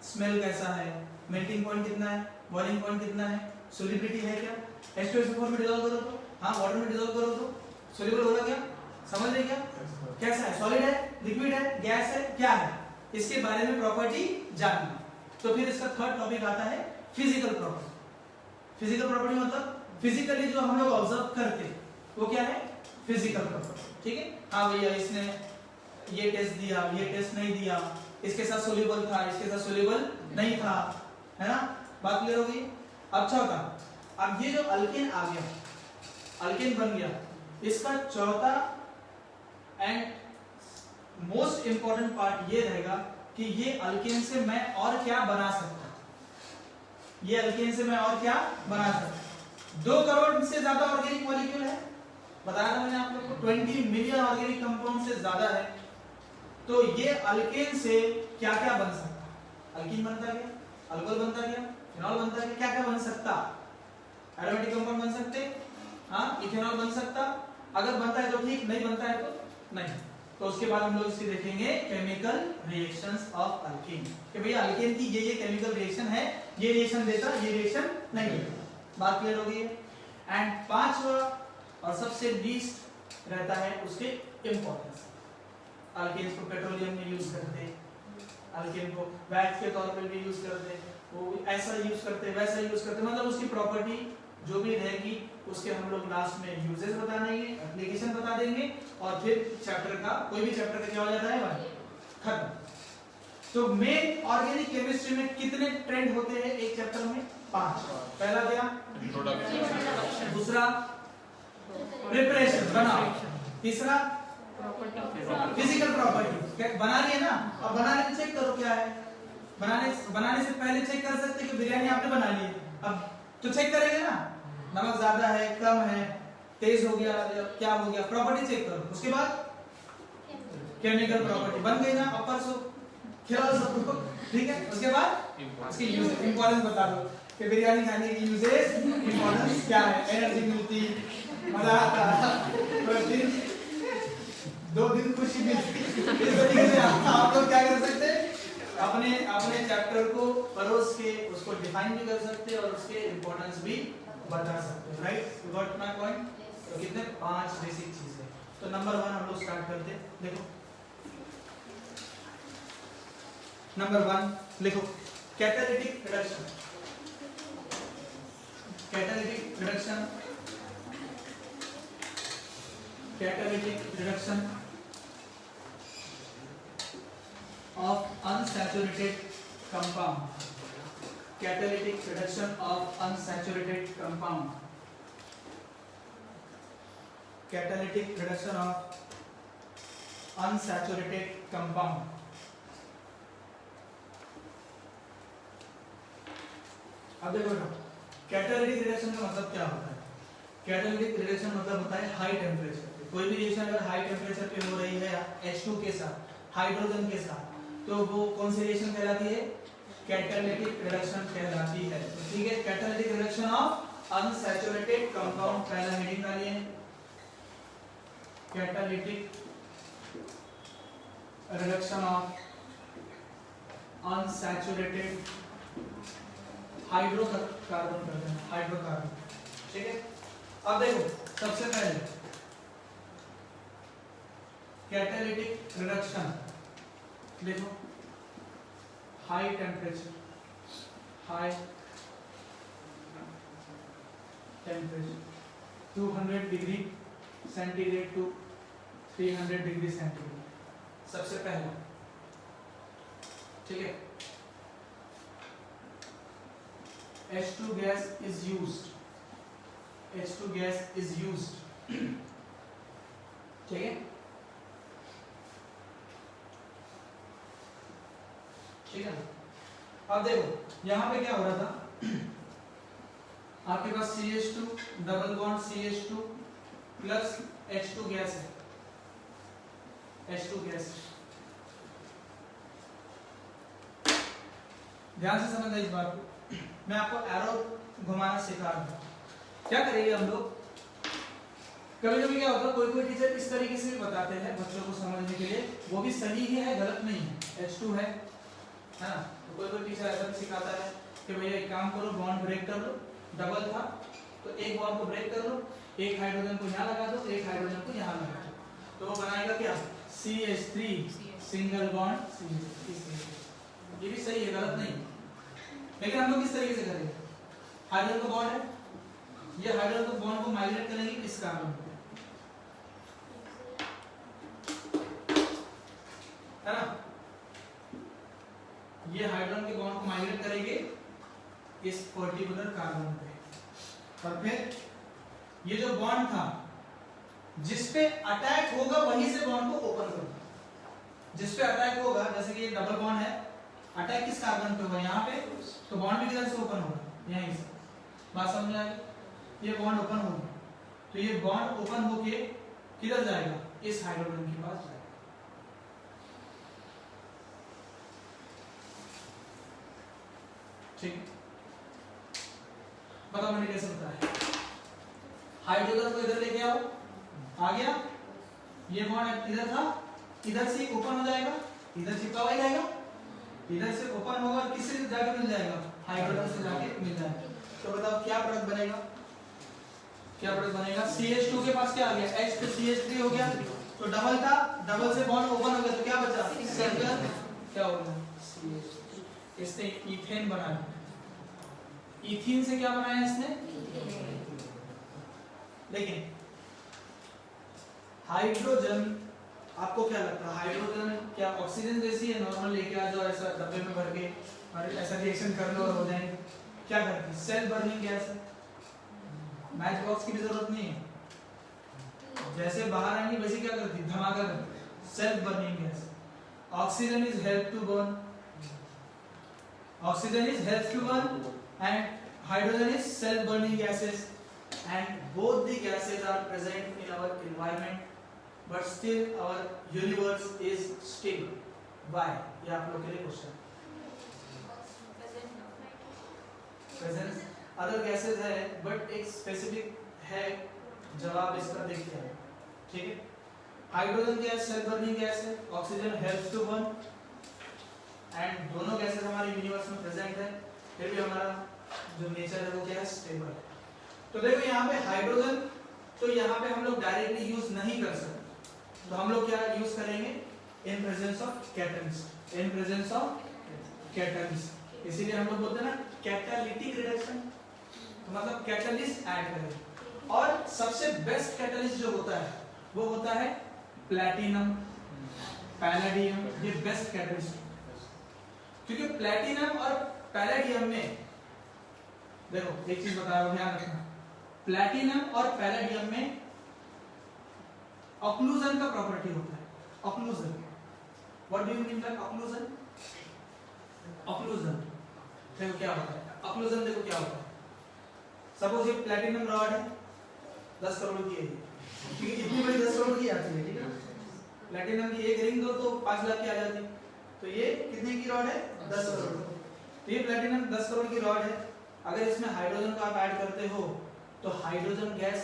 स्मेल कैसा है, मेल्टिंग पॉइंट कितना है, बॉइलिंग पॉइंट कितना है, सोलिबिलिटी है क्या, H2SO4 में डिसॉल्व करो तो, हाँ वाटर में डिसॉल्व करो तो सोल्यूबल होगा क्या, समझ रहे क्या, कैसा है, सॉलिड है, लिक्विड है, गैस है, क्या है, इसके बारे में प्रॉपर्टी जानना। तो फिर इसका थर्ड टॉपिक आता है फिजिकल प्रॉपर्टी। फिजिकल प्रॉपर्टी मतलब फिजिकली जो हम लोग ऑब्जर्व करते वो क्या है? फिजिकल प्रॉपर्टी, ठीक है। हाँ भैया इसने ये टेस्ट दिया, ये टेस्ट नहीं दिया, इसके साथ सोल्यूबल था, इसके साथ सोल्यूबल नहीं था, है ना, बात क्लियर हो गई। अब चौथा, अब ये जो अल्केन आ गया, अल्केन बन गया, इसका चौथा एंड मोस्ट इंपॉर्टेंट पार्ट ये रहेगा कि ये अल्केन से मैं और क्या बना सकता, ये अल्केन से मैं और क्या बना सकता। 2 करोड़ से ज्यादा ऑर्गेनिक मॉलिक्यूल है, बताया था मैंने आप लोग को, 20 मिलियन ऑर्गेनिक कंपाउंड से ज्यादा है। तो ये अल्केन से क्या क्या बन सकता? अल्कीन बनता गया, अल्कोहल बनता गया, फिनॉल बनता गया, क्या क्या बन सकता? एरोमेटिक कंपाउंड बन सकते, हाँ इथेनॉल बन सकता, अगर बनता है तो ठीक, नहीं बनता है तो नहीं। तो उसके बाद हम लोग इसकी देखेंगे केमिकल रिएक्शंस ऑफ अल्केन, कि भैया अल्केन की ये केमिकल रिएक्शन है, ये रिएक्शन देता, ये रिएक्शन नहीं देता। बात क्लियर हो गई है। एंड पांचवा और सबसे लीस्ट रहता है उसके इंपॉर्टेंस। अल्केन को पेट्रोलियम में यूज करते, अल्केन को वैक्स के तौर पे भी यूज करते, वो ऐसा यूज करते, वैसा यूज करते, मतलब उसकी प्रॉपर्टी जो भी रहेगी उसके हम लोग लास्ट में यूजेस बता देंगे, एप्लीकेशन बता देंगे, और फिर चैप्टर का कोई भी चैप्टर का क्या हो जाता है भाई, खत्म। तो मेन ऑर्गेनिक केमिस्ट्री में कितने ट्रेंड होते हैं एक चैप्टर में? 5। पहला क्या? इंट्रोडक्शन। दूसरा प्रिपरेशन, बनाओ। तीसरा फिजिकल प्रॉपर्टी, बना लिए ना, अब बनाने से चेक करो क्या है। बनाने से पहले चेक कर सकते कि बिरयानी आपने बना ली, अब तो चेक करेंगे ना, नमक ज्यादा है, कम है, तेज हो गया, क्या हो गया, प्रॉपर्टी चेक करो। उसके बाद केमिकल प्रॉपर्टी बन गई ना, अपर सो खिलाओ सबको, ठीक है। उसके बाद इसकी यूज इंपॉर्टेंस बता दो कि बिरयानी खाने की यूजेस इंपॉर्टेंस क्या है, एनर्जी मिलती, मजा आता, प्रोटीन, 2 दिन खुशी मिलती। इस तरीके से आप लोग क्या कर सकते हैं, अपने चैप्टर को परोस के उसको डिफाइन भी कर सकते हैं और उसके इंपॉर्टेंस भी बता सकते हैं। Right, you got my point. तो कितने 5 बेसिक चीजें। तो नंबर 1 हम लोग स्टार्ट करते हैं। देखो नंबर 1 लिखो, catalytic reduction. Catalytic reduction, catalytic reduction of unsaturated compound, catalytic reduction of unsaturated compound, catalytic reduction of unsaturated compound। अब देखो कैटालिटिक रिडक्शन का मतलब क्या होता है। कैटालिटिक रिडक्शन मतलब होता है हाई टेम्परेचर पे, कोई भी रिएक्शन अगर हाई टेम्परेचर पे हो रही है H2 के साथ, हाइड्रोजन के साथ, तो वो कौन सी रिएक्शन कहलाती है? कैटालिटिक रिडक्शन कहलाती है। तो ठीक है, catalytic reduction of unsaturated compound, पहला हेडिंग डालिए, catalytic reduction of unsaturated hydrocarbon कर देना, हाइड्रोकार्बन, ठीक है। अब देखो सबसे पहले कैटालिटिक रिडक्शन देखो, high temperature, high temperature 200 degree centigrade to 300 degree centigrade सबसे पहला, ठीक है। H2 gas is used, H2 gas is used, ठीक है, ठीक है। अब देखो यहाँ पे क्या हो रहा था, आपके पास CH2 double bond CH2 plus H2 gas है, H2 गैस। ध्यान से समझना इस बात को, मैं आपको एरो घुमाना सिखा रहा हूँ। क्या करेंगे हम लोग, कभी कभी क्या होता है, कोई टीचर इस तरीके से भी बताते हैं बच्चों को समझने के लिए, वो भी सही है, गलत नहीं है। H2 है ना, तो कोई टीचर ऐसा भी सिखाता है कि भैया एक काम करो, बॉन्ड ब्रेक कर लो, डबल था तो एक बॉन्ड को ब्रेक कर लो, एक हाइड्रोजन को यहाँ लगा दो, एक हाइड्रोजन को यहाँ लगा दो, तो वो बनाएगा क्या, CH3 सिंगल बॉन्ड CH3। ये भी सही है, गलत नहीं। लेकिन हम लोग किस तरीके से करेंगे, हाइड्रोजन का बॉन्ड है, ये हाइड्रोजन को बॉन्ड को माइग्रेट करेंगे इस कार्बन पे, है ना, ये हाइड्रोजन के बॉन्ड को माइग्रेट करेंगे इस पर्टिकुलर कार्बन पे, और फिर ये जो बॉन्ड था जिस पे अटैक होगा वहीं से बॉन्ड को ओपन करो, जिस पे अटैक होगा, जैसे कि ये डबल बॉन्ड है, अटैक किस कार्बन पे होगा, यहाँ पे, तो बॉन्ड भी किधर से ओपन होगा, यहीं से। बात समझ आ गई, ये बॉन्ड ओपन होगा, तो ये बॉन्ड ओपन होके किधर जाएगा, इस हाइड्रोजन के पास जाएगा, ठीक। बताओ मैंने कैसे बताया, हाइड्रोजन को इधर लेके आओ, आ गया, ये बॉन्ड इधर था, इधर से ओपन हो जाएगा, इधर चिपका हुआ जाएगा, इधर से ओपन होगा, किससे जाके मिल जाएगा, हाइड्रोजन से जाके मिल जाएगा। तो बताओ क्या प्रोडक्ट बनेगा, क्या प्रोडक्ट बनेगा, CH2 के पास क्या आ गया, H तो CH3 हो गया, तो डबल था, डबल से बॉन्ड ओपन हो गया, तो क्या बचा, सिंगल, क्या होगा, CH2, इसने इथेन बनाया, इथीन से क्या बनाया इसने, लेकिन हाइड्रोजन, आपको क्या लगता है हाइड्रोजन क्या ऑक्सीजन जैसी है, नॉर्मल लेके आ जाओ ऐसा डब्बे में भर के और ऐसा रिएक्शन कर लो और हो जाएंगे, क्या करती है, सेल्फ बर्निंग गैस है, मैच बॉक्स की भी जरूरत नहीं है, जैसे बाहर आएंगे वैसे क्या करती है, धमाका करती, self burning gas. Oxygen is help to burn, oxygen is help to burn and hydrogen is self burning gases, and both the gases are present in our environment but still our universe is stable. Why? ये आप लोग के लिए question, presence other gases है but एक specific है, जवाब इसका देखते हैं, ठीक है। Hydrogen gas self burning gas है, oxygen helps to burn and दोनों गैसेस हमारे यूनिवर्स में प्रेजेंट है, फिर भी हमारा जो नेचर है वो क्या है, स्टेबल है। तो देखो यहाँ पे हाइड्रोजन, तो यहाँ पे हम लोग डायरेक्टली यूज नहीं कर सकते, तो हम लोग क्या यूज करेंगे, इन presence of catalyst, in presence of catalyst, इसीलिए हम लोग बोलते हैं ना कैटालिटिक रिडक्शन, तो मतलब कैटलिस्ट ऐड करें। और सबसे बेस्ट कैटलिस्ट जो होता है वो होता है प्लैटिनम, पैलेडियम, ये बेस्ट कैटलिस्ट, क्योंकि प्लैटिनम और पैलेडियम में देखो एक चीज बताया, ध्यान रखना, प्लैटिनम और पैलेडियम में ऑक्लूजन का प्रॉपर्टी होता है, occlusion, what do you mean bye occlusion, occlusion देखो क्या होता है, ऑक्लूजन देखो क्या होता है, सपोज ये प्लैटिनम रॉड है 10 करोड़ की है, क्योंकि इतनी बड़ी 10 करोड़ की आती है, ठीक है, प्लैटिनम की एक रिंग दो तो 5 लाख की आ जाती, तो ये कितने की रॉड है, 10 करोड़, तो ये प्लैटिनम 10 करोड़ की रॉड है, अगर इसमें हाइड्रोजन को आप ऐड करते हो तो हाइड्रोजन गैस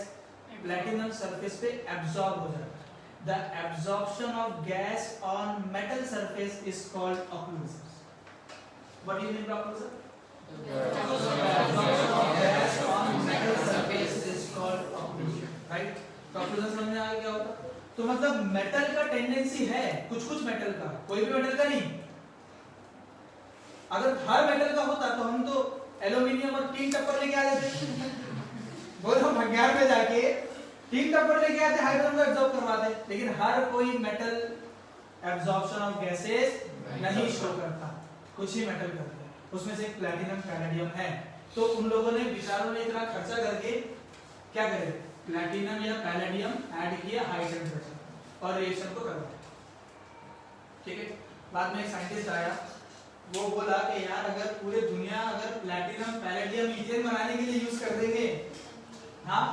प्लैटिनम सरफेस पे एब्जॉर्ब हो जाता है, the absorption of gas on metal surface is called occlusion. What do you mean bye occlusion, absorption of gas on metal surface is called occlusion, right. तो occlusion समझ में आ गया क्या होता है, तो मतलब मेटल का टेंडेंसी है, कुछ कुछ मेटल का, कोई भी मेटल का नहीं, अगर हर मेटल का होता तो हम तो एल्यूमिनियम और टीन टप्पर लेके आ जाते, बोलो भंगार में जाके टीन टप्पर लेके आते, हाइड्रोजन को एब्जॉर्ब करवाते, लेकिन हर कोई मेटल एब्जॉर्प्शन ऑफ गैसेस नहीं शो करता, कुछ ही मेटल करते हैं, उसमें से प्लैटिनम पैलेडियम है, तो उन लोगों ने विचारों ने इतना खर्चा करके क्या करे, प्लैटिनम या पैलेडियम ऐड किया हाई टेंपरेचर और रिएक्शन को करवाया, ठीक है। बाद में एक साइंटिस्ट आया, वो बोला कि यार अगर पूरे दुनिया अगर प्लैटिनम पैलेडियम इथेन बनाने के लिए यूज कर देंगे, हाँ,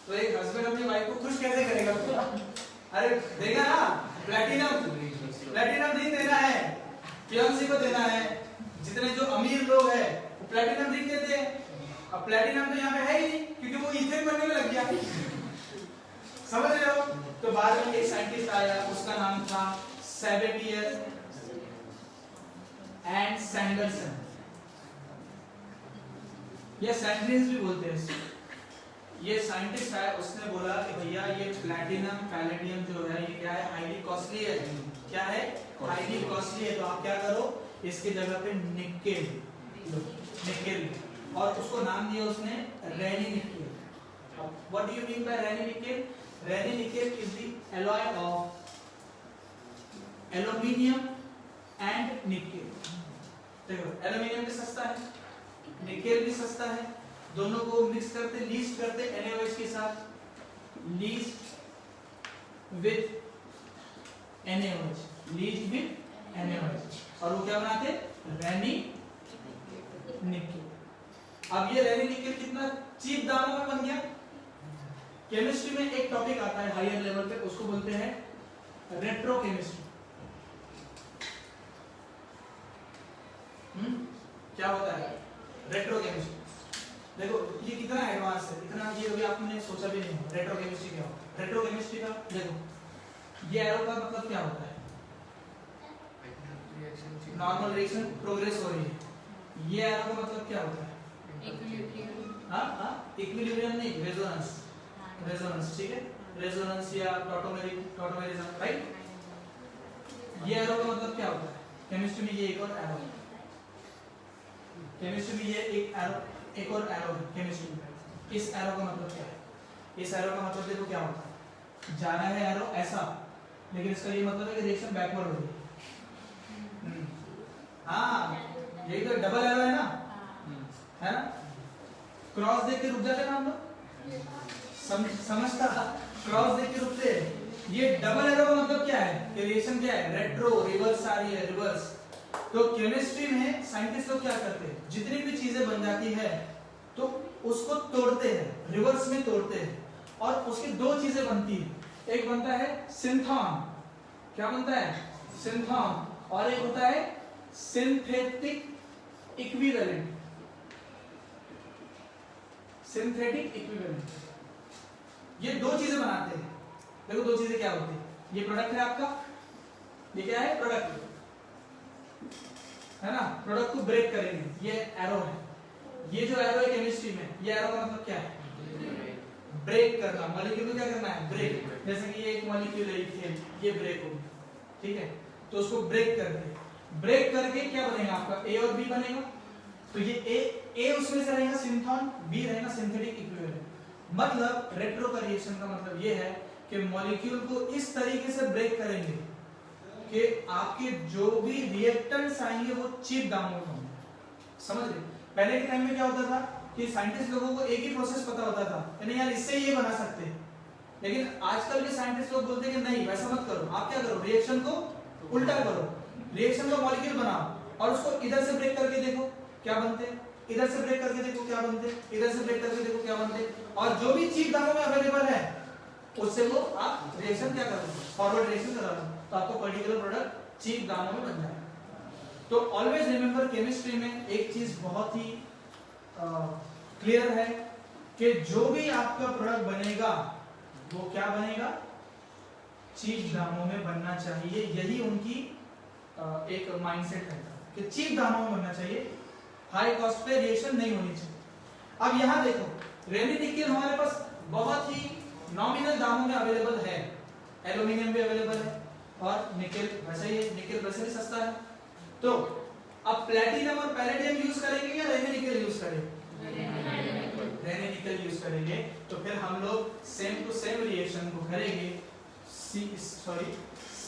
तो एक हस्बैंड अपनी वाइफ को खुश कैसे करेगा, अरे देगा ना, प्लैटिनम रिंग देना है, फियांसी को देना है, जितने जो अमीर लोग हैं वो प्लैटिनम रिंग देते हैं, अब प्लैटिनम तो यहाँ पे है ही नहीं क्योंकि वो इथेन बनने में लग गया, समझ रहे हो। तो बाद में एक साइंटिस्ट आया, उसका नाम था सेबेटियर एंड सैंडरसन, ये सैंड्रियंस भी बोलते हैं इसको। ये साइंटिस्ट है, उसने बोला कि भैया ये प्लैटिनम पैलेडियम जो है ये क्या है, हाईली कॉस्टली है, क्या है, हाईली कॉस्टली है, तो आप क्या करो, इसकी जगह पे निकेल, निकेल, और उसको नाम दिया उसने Raney nickel. What do you mean by Raney nickel, Raney nickel is the alloy of aluminium and nickel. देखो एल्यूमिनियम भी सस्ता है, निकेल भी सस्ता है, दोनों को मिक्स करते, लीस्ट करते NaOH के साथ, least with NaOH, least with NaOH, और वो क्या बनाते, रेनी निकेल। अब ये रेनी निकेल कितना चीप दामों में बन गया। केमिस्ट्री में एक टॉपिक आता है हायर लेवल पे, उसको बोलते हैं रेट्रोकेमिस्ट्री। क्या होता है रेट्रोकेमिस्ट्री, देखो ये कितना एडवांस है, इतना ये अभी आपने सोचा भी नहीं, रेट्रोकेमिस्ट्री क्या होता है। रेट्रोकेमिस्ट्री का देखो, ये एरो का मतलब क्या होता है? नॉर्मल रिएक्शन प्रोग्रेस हो रही है। ये एरो का मतलब क्या होता है? इक्विलिब्रियम नहीं, रेजोनेंस। रेजोनेंस, ठीक है, रेजोनेंस या टॉटोमेरिज्म, राइट। ये एरो का मतलब क्या होता है? केमिस्ट्री में ये एक और एरो है, केमिस्ट्री में ये एक और एरो है केमिस्ट्री में। इस एरो का मतलब क्या है? इस एरो का मतलब देखो क्या होता है, जा रहा है एरो ऐसा, लेकिन इसका ये मतलब है कि रिएक्शन बैकवर्ड हो रही है। हाँ, यही तो डबल एरो है ना, है ना। क्रॉस देख के रुक जाते ना हम लोग, समझता, क्रॉस देख के रुकते हैं। ये डबल एरो का मतलब क्या है कि रिएक्शन क्या है, रेट्रो, रिवर्स आ रही है, रिवर्स। तो केमिस्ट्री में साइंटिस्ट लोग क्या करते हैं, जितनी भी चीजें बन जाती है तो उसको तोड़ते हैं, रिवर्स में तोड़ते हैं, और उसकी दो चीजें बनती है। एक बनता है सिंथॉन, क्या बनता है? सिंथॉन। और एक होता है सिंथेटिक इक्विवेलेंट। सिंथेटिक इक्विवेलेंट, ये दो चीजें बनाते हैं। देखो दो चीजें क्या होती है, ये प्रोडक्ट है आपका, ये क्या है? प्रोडक्ट है ना। प्रोडक्ट को ब्रेक करेंगे, ये एरो है। ये जो एरो है केमिस्ट्री में, ये एरो का मतलब क्या है? ब्रेक करना, मॉलिक्यूल को क्या करना है? ब्रेक। जैसे कि ये एक मॉलिक्यूल है इथेन, ये ब्रेक हो गया, ठीक है, तो उसको ब्रेक करके क्या बनेगा आपका? ए और बी बनेगा। तो ये ए उसमें से रहेगा सिंथॉन, बी रहेगा सिंथेटिक इक्विवेलेंट। मतलब रेट्रो का रिएक्शन का मतलब ये है कि मॉलिक्यूल को इस तरीके से ब्रेक करेंगे कि आपके जो भी रिएक्टेंट्स आएंगे वो चीप दामों में होंगे। समझ रहे? पहले के टाइम में क्या होता था कि साइंटिस्ट लोगों को एक ही प्रोसेस पता होता था, यानी यार इससे ये बना सकते हैं। लेकिन आजकल के साइंटिस्ट लोग बोलते हैं कि नहीं, वैसा मत करो, आप क्या करो, रिएक्शन को उल्टा करो, रिएक्शन का मॉलिक्यूल बनाओ और उसको इधर से ब्रेक करके देखो क्या बनते हैं, इधर से ब्रेक करके देखो क्या बनते हैं, इधर से ब्रेक करके देखो क्या बनते हैं, और जो भी चीप दामों में अवेलेबल है उससे वो आप रिएक्शन क्या करो, फॉरवर्ड रिएक्शन करा लो, तो आपको पर्टिकुलर प्रोडक्ट चीप दामों में बन जाएगा। तो ऑलवेज रिमेंबर, केमिस्ट्री में एक चीज बहुत ही क्लियर है कि जो भी आपका प्रोडक्ट बनेगा वो क्या बनेगा? चीप दामों में बनना चाहिए। यही उनकी एक माइंडसेट है कि चीप दामों में बनना चाहिए, हाई कॉस्ट पे रिएक्शन नहीं होनी चाहिए। अब यहां देखो, रेनी निकेल हमारे पास बहुत ही नॉमिनल दामों में अवेलेबल है, एल्यूमिनियम भी अवेलेबल है और निकेल वैसे ही, निकेल वैसे भी सस्ता है। तो अब प्लैटिनम और पैलेडियम यूज करेंगे या रेनी निकेल यूज करेंगे? रेनी निकेल यूज करेंगे। तो फिर हम लोग सेम टू सेम रिएक्शन को करेंगे,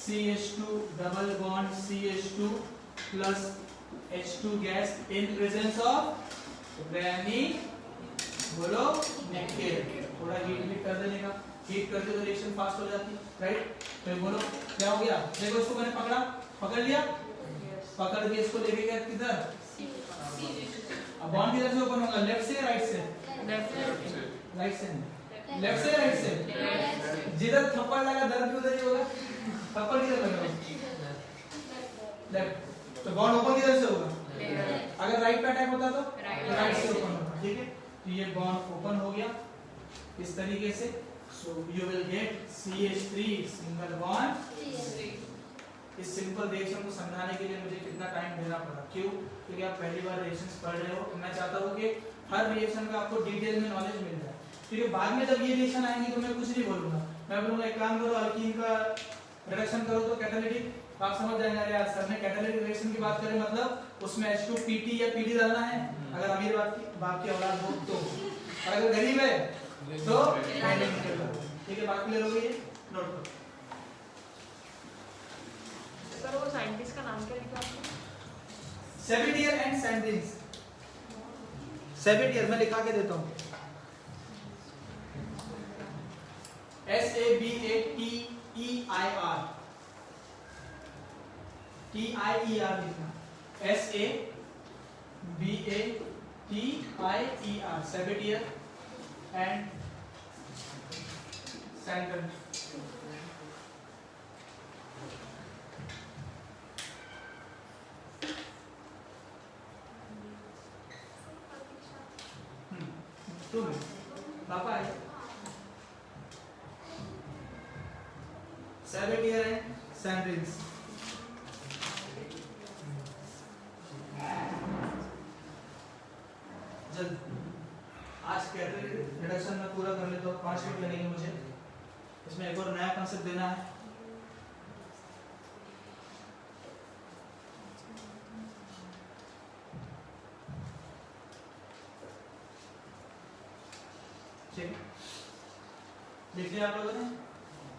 CH2 double bond CH2 plus H2 gas in presence of Raney, बोलो, निकेल। थोड़ा हीट कर देने का, हीट करके तो रिएक्शन फास्ट हो जाती, राइट। तो बोलो क्या हो गया? देखो इसको मैंने पकड़ लिया, पकड़ के इसको लेके गया किधर? अब बॉन्ड किधर से ओपन होगा, लेफ्ट से या राइट से? राइट से। लेफ्ट से राइट से? जिधर थप्पड़ लगा दर्द भी उधर ही होगा। थप्पड़ किधर लगा? लेफ्ट। तो बॉन्ड ओपन किधर से होगा? अगर राइट पे अटैक होता तो राइट से ओपन होता, ठीक है। तो ये बॉन्ड ओपन हो गया इस तरीके से। So you will get CH3 single bond. इस सिंपल रिएक्शन को समझाने के लिए मुझे कितना टाइम देना पड़ा, क्यों? क्योंकि आप पहली बार रिएक्शंस पढ़ रहे हो। मैं चाहता हूँ कि हर रिएक्शन का आपको डिटेल में नॉलेज मिल जाए, क्योंकि बाद में जब ये रिएक्शन आएंगे तो मैं कुछ नहीं बोलूंगा, मैं बोलूंगा एक काम करो, अल्कीन का रिडक्शन करो तो कैटालिटिक, आप समझ जाएंगे यार सर ने कैटालिटिक रिएक्शन की बात करें मतलब उसमें H2PT या PD डालना है, अगर अमीर बाप की औलाद हो तो, और अगर गरीब है तो ठीक है। बात क्लियर हो गई है? नोट करो। सर वो साइंटिस्ट का नाम क्या लिखा आपने? सेबिटियर एंड सैंड्रिंग्स। सेबिटियर मैं लिखा के देता हूँ, SABATEIR, TIER लिखना, SABATEIER, सेबिटियर एंड सैंड्रिंग्स। पापा है सैल्वेटियर एंड सैंड्रिन्स। जल्द आज कैटेलिटिक रिडक्शन में पूरा कर लेता हूँ, 5 मिनट लगेंगे मुझे। इसमें एक और नया कॉन्सेप्ट देना है। ठीक, देख लिया आप लोगों ने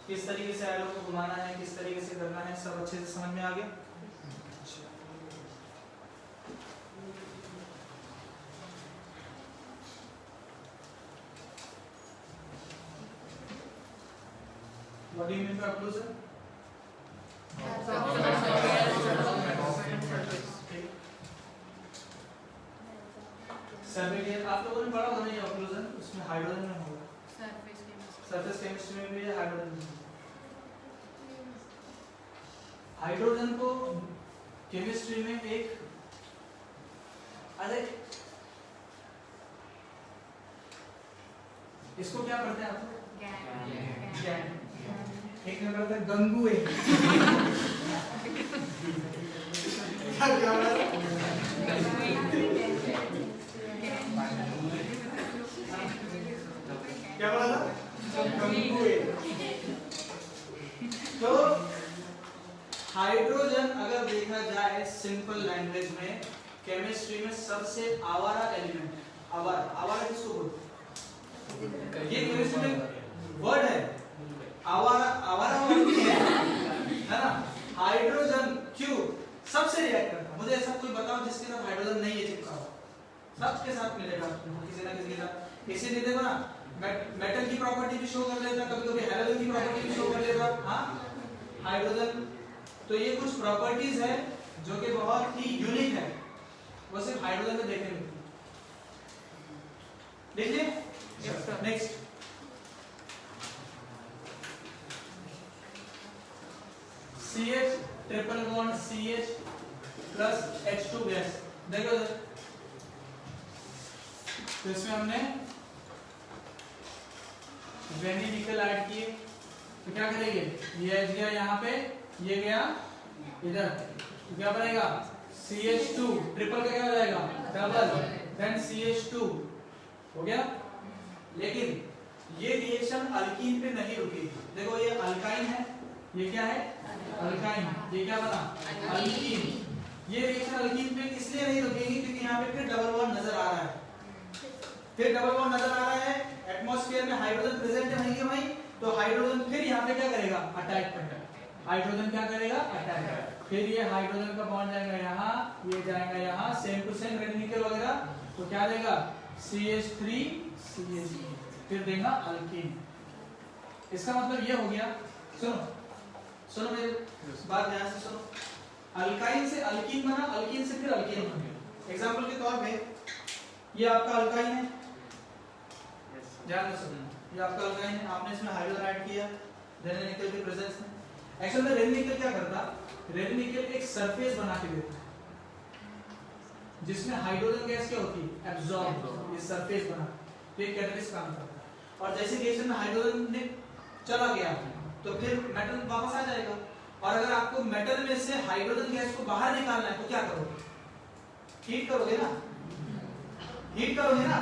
किस तरीके से एरो को घुमाना है, किस तरीके से करना है, सब अच्छे से समझ में आ गया। What do you mean by occlusion? सैल्वेटियर आप लोगों ने पढ़ा होगा नहीं occlusion, उसमें हाइड्रोजन में होगा। सरफेस केमिस्ट्री में भी है हाइड्रोजन। हाइड्रोजन को केमिस्ट्री में एक अरे इसको क्या पढ़ते हैं आप? एक में पढ़ते हैं गंगुए। क्या बोला था? गंगुए। तो हाइड्रोजन अगर देखा जाए सिंपल लैंग्वेज में केमिस्ट्री में सबसे आवारा एलिमेंट। आवारा किसको बोलते हैं? ये केमिस्ट्री में वर्ड है आवारा। आवारा है ना? हाइड्रोजन क्यों सबसे रिएक्ट करता? मुझे ऐसा कोई बताओ जिसके साथ हाइड्रोजन नहीं है चिपका हुआ, सबके साथ मिलेगा किसी ना किसी के साथ। इसीलिए देखो ना मेटल की प्रॉपर्टी भी शो कर लेता, कभी-कभी हैलोजन की प्रॉपर्टी भी शो कर लेता। हाँ, हाइड्रोजन तो ये कुछ प्रॉपर्टीज है जो कि बहुत ही यूनिक है, वो सिर्फ हाइड्रोजन में देखने मिलती है। देखिए next CH triple bond CH plus H2 gas. देखो तो इसमें हमने वेनी निकल ऐड किए तो क्या करेंगे? ये H गया यहाँ पे, ये गया इधर, तो क्या बनेगा? CH2 ट्रिपल का क्या हो जाएगा? डबल, देन CH2 हो गया। लेकिन ये रिएक्शन अल्कीन पे नहीं रुकी। देखो ये अल्काइन है, ये क्या है? अल्काइन। ये क्या बना? अल्कीन। ये रिएक्शन अल्कीन पे इसलिए नहीं रुकेगी क्योंकि यहाँ पे फिर डबल बॉन्ड नजर आ रहा है। फिर डबल बॉन्ड नजर आ रहा है, एटमॉस्फेयर में हाइड्रोजन प्रेजेंट है नहीं है भाई, तो हाइड्रोजन फिर यहाँ पे क्या करेगा? अटैक करेगा। हाइड्रोजन क्या करेगा? अटैक। फिर ये हाइड्रोजन का बॉन्ड जाएगा यहाँ, ये जाएगा यहाँ, सेम टू सेम रेड निकल वगैरह, तो क्या देगा? CH3 CH, फिर देगा अल्कीन। इसका मतलब ये हो गया, सुनो मेरी बात ध्यान से सुनो। अल्काइन से अल्कीन बना, अल्कीन से फिर अल्कीन बन गया। एग्जांपल के तौर पे ये आपका अल्काइन है, ध्यान से सुनो, ये आपका अल्काइन है, आपने इसमें हाइड्रोजन ऐड किया रेड निकल के प्रेजेंस में। एक्चुअली में रेड निकल क्या करता? रेड निकल एक सरफेस बना के देता जिसमें हाइड्रोजन गैस क्या होती है? एब्जॉर्ब, ये सरफेस बना, तो ये कैटलिस्ट काम करता है। और जैसे रिएक्शन में हाइड्रोजन ने चला गया तो फिर मेटल वापस आ जाएगा। और अगर आपको मेटल में से हाइड्रोजन गैस को बाहर निकालना है तो क्या करोगे? हीट करोगे ना? हीट करोगे ना?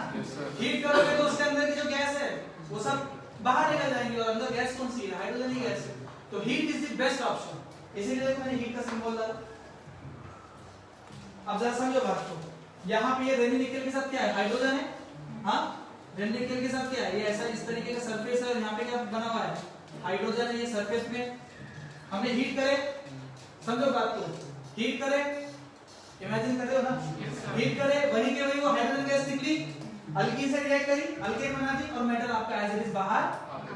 हीट करोगे तो उसके अंदर की जो गैस है वो सब बाहर निकल जाएंगे और अंदर गैस कौन सी है? हाइड्रोजन ही गैस है। तो heat is the best option, इसीलिए देखो मैंने हीट का सिंबल डाला। अब जरा समझो बात को, यहाँ पे ये रेनी निकल के साथ क्या है? हाइड्रोजन है। हाँ, रेनी निकल के साथ क्या है? ये ऐसा इस तरीके का सरफेस है और यहाँ पे क्या बना हुआ है? हाइड्रोजन है। ये सरफेस में हमने हीट करे, समझो बात को, हीट करे, इमेजिन कर रहे हो ना? हीट करे, वही के वही वो हाइड्रोजन गैस निकली, अल्कीन से रिएक्ट करी, अल्केन बना दी और मेटल आपका एज इट इज बाहर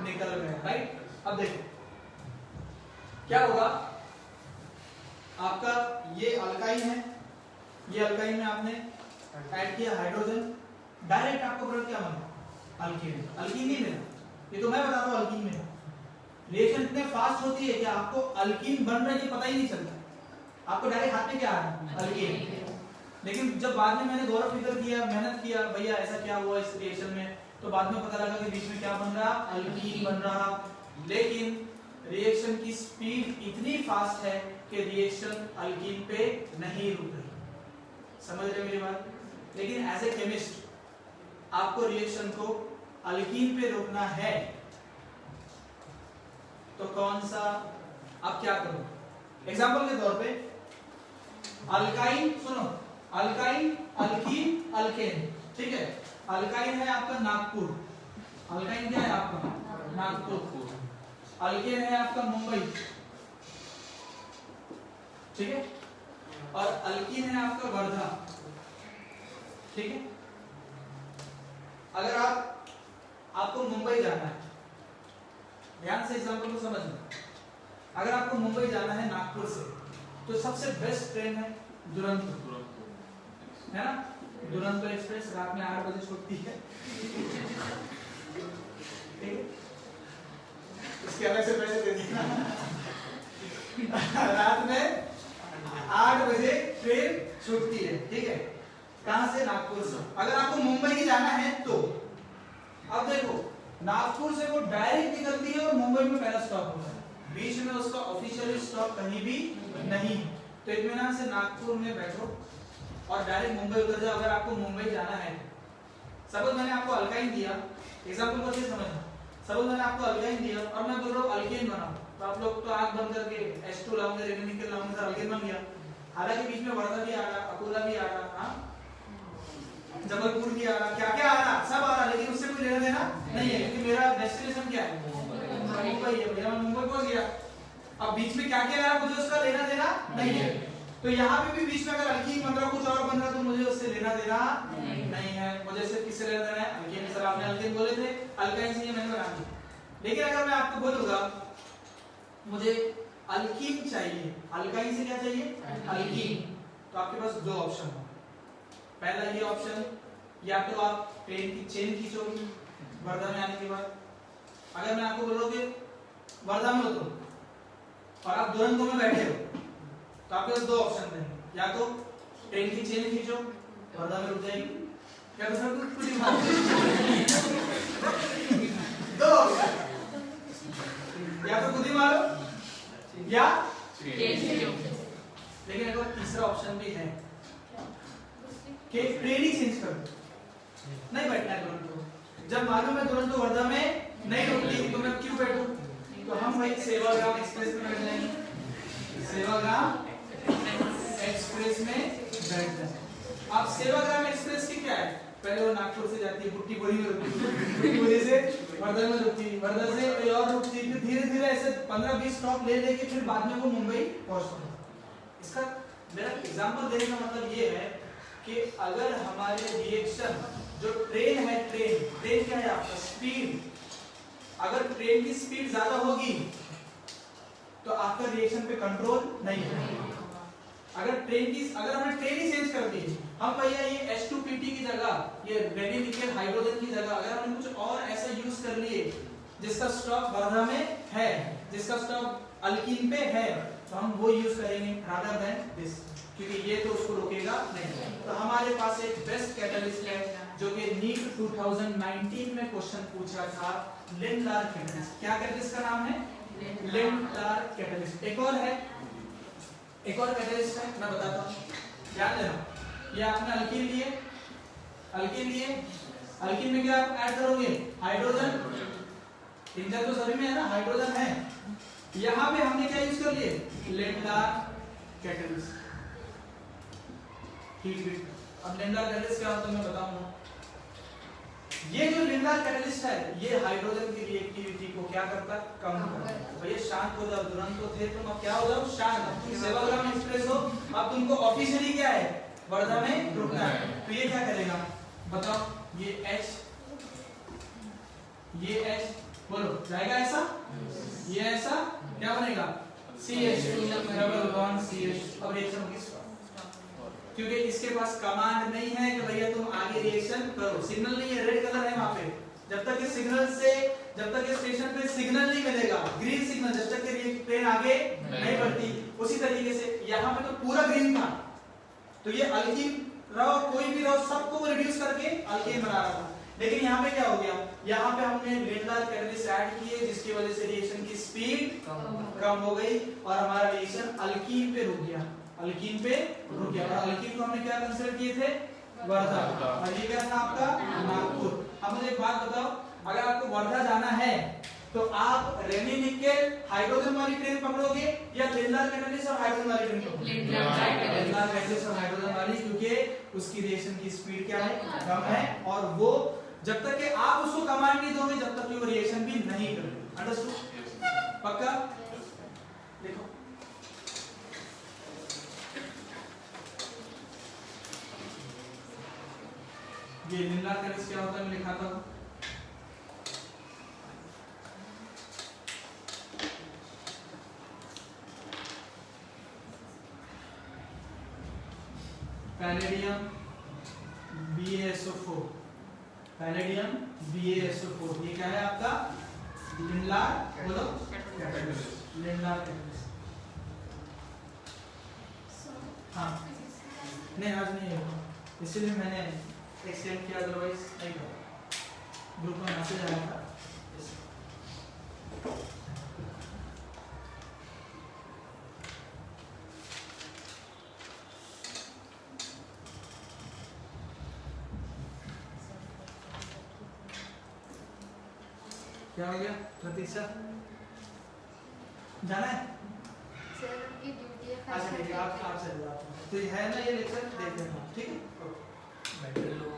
निकल गया, राइट? अब देखो क्या होगा, आपका ये अल्काइन है, ये अल्काइन में आपने ऐड किया हाइड्रोजन, डायरेक्ट आपको प्रोडक्ट क्या बना? अल्कीन। अल्कीन नहीं मिला, ये तो मैं बता रहा हूँ अल्कीन मिला। रिएक्शन इतने फास्ट होती है कि आपको अल्कीन बन रहा है ये पता ही नहीं चलता, आपको डायरेक्ट हाथ में क्या आ रहा है? अल्कीन। लेकिन जब बाद में मैंने गौरव फिकर किया, मेहनत किया, भैया ऐसा क्या हुआ इस रिएक्शन में, तो बाद में पता लगा कि बीच में क्या बन रहा? अल्कीन बन रहा। लेकिन रिएक्शन की स्पीड इतनी फास्ट है कि रिएक्शन अल्कीन पे नहीं रुक रही। समझ रहे मेरी बात? लेकिन एज ए केमिस्ट आपको रिएक्शन को अल्कीन पे रोकना है तो कौन सा आप क्या करो? एग्जांपल के तौर पे अल्काइन, सुनो, अल्काइन, अल्कीन, अल्केन, ठीक है। अल्काइन है आपका नागपुर, अल्काइन क्या है आपका? नागपुर। अल्केन है आपका मुंबई, ठीक है। और अल्कीन है आपका वर्धा, ठीक है। अगर आपको मुंबई जाना है, ध्यान से एग्जांपल को समझना, अगर आपको मुंबई जाना है नागपुर से तो सबसे बेस्ट ट्रेन है दुरंतो, है ना? दुरंतो एक्सप्रेस रात में 8 बजे छूटती है, ठीक है। इसके अलग से पैसे दे देना। रात में 8 बजे ट्रेन छूटती है, ठीक है। कहां से? नागपुर से। अगर आपको मुंबई ही जाना है तो अब देखो, नागपुर से वो डायरेक्ट निकलती है और मुंबई में पहला स्टॉप होता है, बीच में उसका ऑफिशियल स्टॉप कहीं भी नहीं। तो इत्मीनान से नागपुर में बैठो और डायरेक्ट मुंबई उतर जाओ अगर आपको मुंबई जाना है। सपोज मैंने आपको अल्काइन दिया, एग्जांपल को अच्छे समझना। सपोज मैंने आपको अल्काइन दिया और मैं बोल रहा हूं अल्केन बनाओ, तो आप लोग तो आंख बंद करके H2 लाओगे, रेडियोनिकल लाओगे, सर अल्केन बन गया। हालांकि बीच में वर्धा भी आ रहा, अकोला भी आ रहा, हां जबलपुर भी आ रहा, क्या क्या आ रहा, सब आ रहा, लेकिन उससे कोई लेना देना नहीं है क्योंकि मेरा डेस्टिनेशन क्या है? मुंबई है। भैया मैं मुंबई पहुंच गया, अब बीच में क्या क्या आ रहा मुझे उसका लेना देना नहीं है। तो यहाँ पे भी बीच में अगर अल्कीन बन रहा, कुछ और बन रहा, तो मुझे उससे लेना देना नहीं है। मुझे सिर्फ किससे लेना देना है? अल्कीन। सर आपने अल्कीन बोले थे, अल्काइन से मैंने बना दिया। लेकिन अगर मैं आपको बोलूंगा मुझे अल्कीन चाहिए, अल्काइन से क्या चाहिए? अल्कीन, तो आपके पास दो ऑप्शन हो। पहला ये ऑप्शन, या तो आप ट्रेन की चेन खींचोगे वर्धा में आने के बाद। अगर मैं आपको बोल रहा हूं कि वर्धा में उतरो और आप दुरंतो में बैठे हो तो आपके पास दो ऑप्शन रहेंगे, या तो ट्रेन की चेन खींचो वर्धा में रुक जाएगी, या तो सर कुछ ही मारो। दो ऑप्शन, या तो खुद ही मारो या लेकिन एक और तीसरा ऑप्शन भी है कि ट्रेन ही चेंज कर दो, नहीं बैठना है दुरंतो। जब मालूम है दुरंतो वर्धा में नहीं रुकती तो मैं क्यों बैठूं? तो हम भाई सेवाग्राम एक्सप्रेस में बैठ जाएंगे, सेवाग्राम एक्सप्रेस में बैठ जाएंगे। अब सेवाग्राम एक्सप्रेस की क्या है? पहले वो नागपुर से जाती है, बुट्टी बोरी में रुकती है, बुट्टी बोरी से वर्धा में रुकती है, वर्धा से कोई और रुकती है, फिर धीरे धीरे ऐसे 15-20 स्टॉप ले लेके फिर बाद में वो मुंबई पहुंचता है। इसका मेरा एग्जांपल देने का मतलब ये है कि अगर हमारे रिएक्शन जो ट्रेन है, ट्रेन क्या है आपका? स्पीड। अगर ट्रेन की स्पीड ज्यादा होगी तो आपका रिएक्शन पे कंट्रोल नहीं है। अगर हमने ट्रेन ही चेंज कर दी, हम भैया ये H2PT की जगह, ये रेडियोनिकल हाइड्रोजन की जगह अगर हमने कुछ और ऐसा यूज कर लिए जिसका स्टॉप वर्धा में है, जिसका स्टॉप अल्कीन पे है, तो हम वो यूज करेंगे रादर देन दिस, क्योंकि ये तो उसको रोकेगा नहीं। तो हमारे पास एक बेस्ट कैटलिस्ट है जो कि नीट 2019 में क्वेश्चन पूछा था, लिंडलार कैटलिस्ट। क्या कैटलिस्ट का नाम है? Lindlar catalyst. एक और कैटलिस्ट है, मैं बताता हूँ, ध्यान देना। ये आपने अल्कीन लिए, अल्कीन में क्या आप ऐड करोगे? हाइड्रोजन। इंजन तो सभी में है ना, हाइड्रोजन है। यहाँ पे हमने क्या यूज कर लिए? Lindlar catalyst. अब लिंडलार कैटलिस्ट क्या होता है मैं बताऊंगा। ये जो लिंडलार कैटलिस्ट है ये हाइड्रोजन की रिएक्टिविटी को क्या करता? कम करता है। भैया शांत हो जाओ, दुरंतो थे तुम, अब क्या हो जाओ? शांत। सेवाग्राम एक्सप्रेस हो, अब तुमको ऑफिशियली क्या है? वर्धा में रुकना है। तो ये क्या करेगा बताओ? ये H बोलो जाएगा ऐसा, ये ऐसा क्या बनेगा? CH2 double bond CH। अब रिएक्शन होगी, क्योंकि इसके पास कमांड नहीं है कि भैया तुम आगे रिएक्शन करो, सिग्नल नहीं है, रेड कलर है वहां पे। जब तक इस स्टेशन पे सिग्नल नहीं मिलेगा, ग्रीन सिग्नल, जब तक ये ट्रेन आगे नहीं बढ़ती। उसी तरीके से यहाँ पे तो पूरा ग्रीन था, तो ये अल्कीन रहो कोई भी रहो सबको वो रिड्यूस करके अल्केन बना रहा था। लेकिन यहाँ पे क्या हो गया, यहाँ पे हमने लिंडार कैटलिस्ट ऐड किए जिसकी वजह से रिएक्शन की स्पीड कम हो गई और हमारा रिएक्शन अल्कीन पे रुक गया, अल्कीन पे रुक गया। और अल्कीन को हमने क्या कंसीडर किए थे, वर्धा, और ये क्या था आपका नागपुर। अब मुझे एक बात बताओ, अगर आपको वर्धा जाना है तो आप रेनी निकेल हाइड्रोजन वाली ट्रेन पकड़ोगे या लिंडार कैटलिस्ट और हाइड्रोजन वाली ट्रेन पकड़ोगे? लिंडार कैटलिस्ट और हाइड्रोजन वाली, क्योंकि उसकी रिएक्शन की स्पीड क्या है, कम है, और वो जब तक कि आप उसको कमांड नहीं दोगे जब तक कि वो रिएक्शन भी नहीं करेगा। अंडरस्टूड? पक्का? देखो ये लिंडार कैटलिस्ट क्या होता है, मैं लिखाता हूं। पैलेडियम BaSO4, पैलेडियम BaSO4, ये क्या है आपका लिंडार, बोलो कैटलिस्ट, लिंडार कैटलिस्ट। हाँ नहीं आज नहीं होगा, इसलिए मैंने एक्सटेंड किया, अदरवाइज नहीं होगा। ग्रुप में मैसेज आया था। क्या हो गया प्रतीक्षा, जाना है? सर की ड्यूटी है। अच्छा ठीक है, आप चले जाओ, तो ये है ना ये लेक्चर देख लेना, ठीक है? बैठे लोग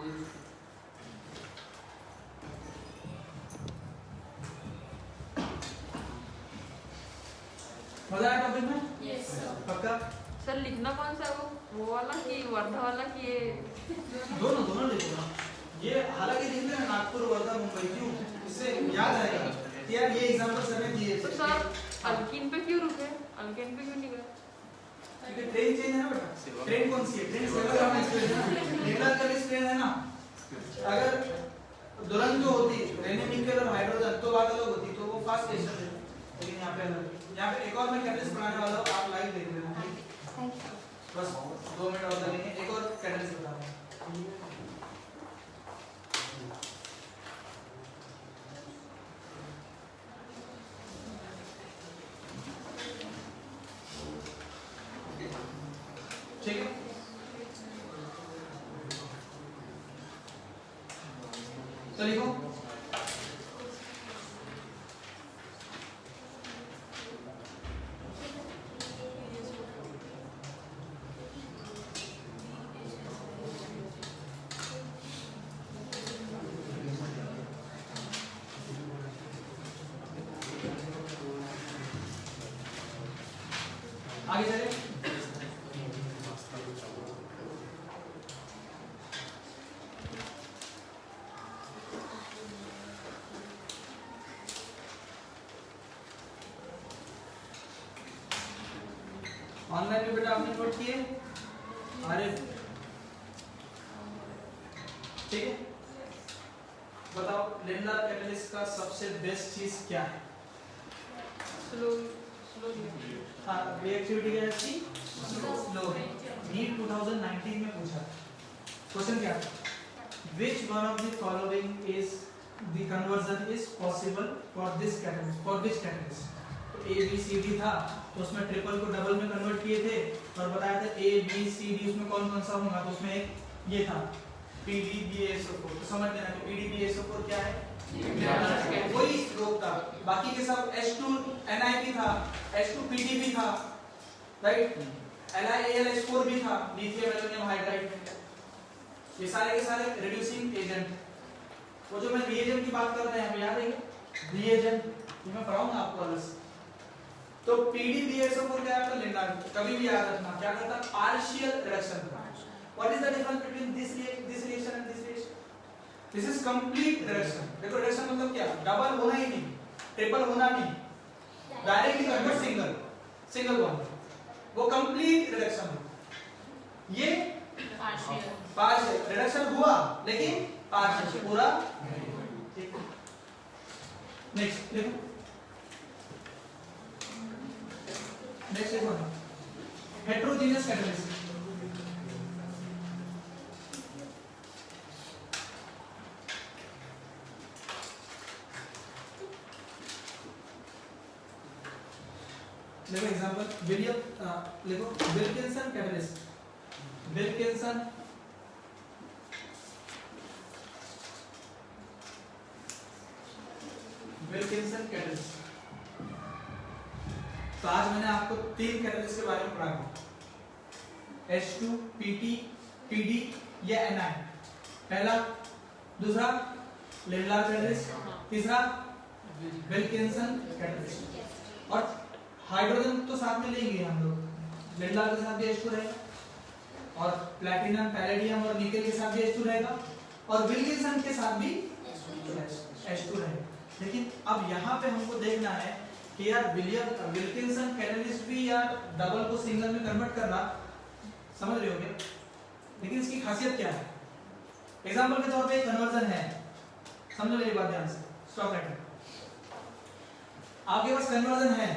मजा आया टॉपिक में? यस पक्का? सर लिखना कौन सा है, वो वाला कि वर्धा वाला कि ये दोनों लिखना। ये हालांकि लिख लेना नागपुर, वर्धा, मुंबई, क्यों? इससे याद आएगा कि यार ये एग्जांपल सर ने दिए तो थे। सर अल्कीन पे क्यों रुके, अल्कीन पे क्यों नहीं गए? क्योंकि ट्रेन चेंज है ना बेटा। ट्रेन कौन सी है? ट्रेन सेवन का एक्सप्रेस है ना, लिंडार कैटलिस्ट ट्रेन है ना। अगर दुरंतो होती रेनी निकेल और हाइड्रोजन तो बात अलग होती, तो वो फास्ट स्टेशन है, लेकिन यहाँ पे अलग। यहाँ पे एक और मैं कैटलिस्ट बनाने वाला हूँ, आप लाइव देख लेना। बस 2 मिनट और लगेंगे, एक और कैटलिस्ट बता रहा हूँ। ठीक है, तो लिखो आगे चले। ऑनलाइन में बेटा आपने नोट किए? अरे ठीक है, बताओ लिंडार कैटलिस्ट का सबसे बेस्ट चीज क्या है? स्लो हाँ, रिएक्टिविटी क्या है इसकी? स्लो। नीट 2019 में पूछा क्वेश्चन क्या था? Which one of the following is the conversion is possible for this catalyst? For which catalyst? A B C D था, तो उसमें ट्रिपल को डबल में कन्वर्ट किए थे और बताया था A B C D उसमें कौन कौन सा होगा, तो उसमें एक ये था PDBaSO4। तो समझ लेना कि PDBaSO4 क्या है, वही स्ट्रोक था। बाकी के सब H2NiP था, H2PDB था, राइट, LiAlH4 भी था, लिथियम एल्युमिनियम हाइड्राइड। ये सारे के सारे रिड्यूसिंग एजेंट। वो जो मैं रिएजेंट की बात कर रहा हैं, याद है रिएजेंट, ये मैं पढ़ाऊंगा आपको अलग से। तो PDBaSO4 क्या है, लिंडार, कभी भी याद रखना क्या करता है, partial reduction. What is the difference between this reaction and this reaction? This is complete reduction. देखो रिडक्शन मतलब क्या, डबल होना ही नहीं, ट्रिपल होना नहीं, डायरेक्टली कन्वर्ट सिंगल बॉन्ड, वो कंप्लीट रिडक्शन है। ये पार्शियल रिडक्शन हुआ लेकिन पार्शियल, पूरा। नेक्स्ट देखो, नेक्स्ट देखो हेटेरोजेनस कैटलिस्ट। लिखो Wilkinson catalyst, Wilkinson Wilkinson catalyst. तो आज मैंने आपको 3 कैटलिस्ट के बारे में पढ़ा है, H2, PT, PD या NI। पहला, दूसरा लेवलार कैटलिस्ट, तीसरा विल्किंसन कैटलिस्ट। और हाइड्रोजन तो साथ में लेंगे हम लोग, लेवलार के साथ भी H2 रहेगा और प्लैटिनम, पैलेडियम और निकेल के साथ भी H2 रहेगा और विल्किंसन के साथ भी H2 रहेगा। लेकिन अब यहाँ पे हमको देखना है कि यार विल्किंसन कैटलिस्ट भी यार डबल को सिंगल में कन्वर्ट करना, समझ रहे हो क्या? लेकिन इसकी खासियत क्या है? एग्जांपल के तौर पे कन्वर्जन है, समझो मेरी बात ध्यान से, स्टॉप राइटिंग। आपके पास कन्वर्जन है,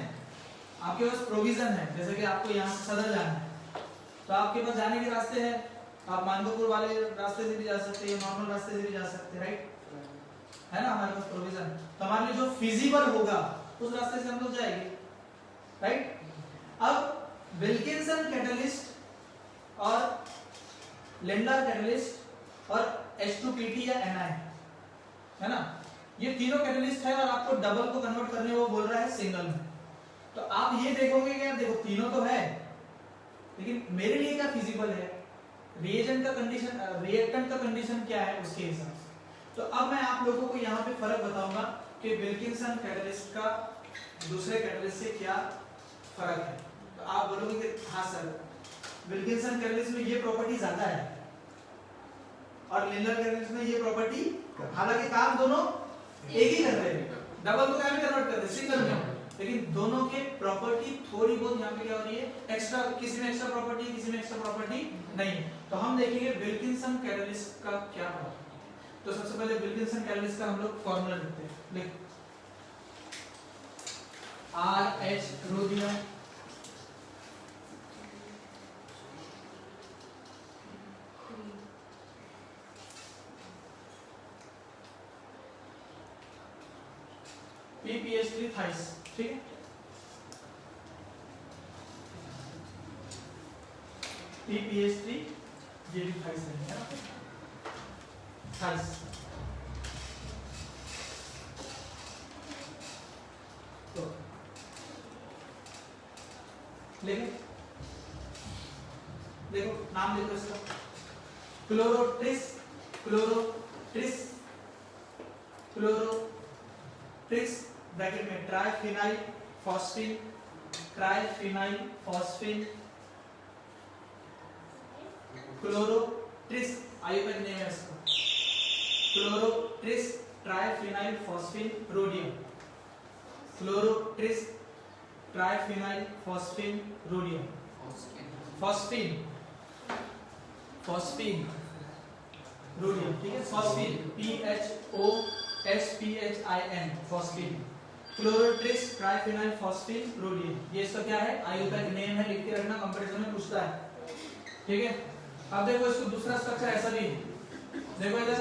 आपके पास प्रोविजन है, जैसे कि आपको यहाँ से सदर जाना है तो आपके पास जाने के रास्ते हैं, आप मानकोपुर वाले रास्ते से भी जा सकते हैं, नॉर्मल रास्ते से भी जा सकते हैं, राइट? है ना, हमारे पास प्रोविजन। तो हमारे लिए जो फिजिबल होगा उस रास्ते से हम लोग जाएंगे, राइट? अब विल्किंसन कैटलिस्ट और लेंडार कैटलिस्ट और H2PT या NI, है ना, ये तीनों कैटलिस्ट है और आपको डबल को कन्वर्ट करने वो बोल रहा है सिंगल में। तो आप ये देखोगे कि देखो तीनों तो है, लेकिन मेरे लिए क्या फिजिबल है, रिएजेंट का कंडीशन, रिएक्टेंट का कंडीशन क्या है उसके हिसाब से। तो अब मैं आप लोगों को यहाँ पे फर्क बताऊंगा कि विल्किंसन कैटलिस्ट का दूसरे कैटलिस्ट से क्या फर्क है। तो आप बोलोगे कि हाँ सर, विल्किंसन कैटलिस्ट में ये प्रॉपर्टी ज्यादा है और लेंडर कैटलिस्ट में ये प्रॉपर्टी, हालांकि काम दोनों एक ही कर रहे हैं, डबल को क्या में कन्वर्ट कर रहे हैं, सिंगल में, लेकिन दोनों के प्रॉपर्टी थोड़ी बहुत यहाँ पे क्या हो रही है, एक्स्ट्रा, किसी में एक्स्ट्रा प्रॉपर्टी, किसी में एक्स्ट्रा प्रॉपर्टी नहीं है। तो हम देखेंगे विल्किंसन कैटलिस्ट का क्या प्रॉपर्टी। तो सबसे पहले विल्किंसन कैटलिस्ट का हम लोग फॉर्मूला लिखते हैं, लिख RH रोडियम PPH3 थाइस, ठीक है, PPH3 ये भी थाइस है ना, थाइस। तो देखो नाम लिखो इसका, क्लोरोट्रिस, क्लोरोट्रिस, क्लोरोट्रिस ब्रैकेट में triphenyl phosphine, triphenyl phosphine, chlorotris आयुर्वेद नेम है इसका, chlorotris triphenyl phosphine rhodium, chlorotris triphenyl phosphine rhodium, phosphine, phosphine rhodium, ठीक है, phosphine PHOSPHIN, phosphine, chlorotris triphenyl phosphine rhodium, ये इसका क्या है, आयुर्वेद नेम है, लिख के रखना, कंपटीशन में पूछता है, ठीक है। अब देखो इसको दूसरा स्ट्रक्चर ऐसा भी, देखो इधर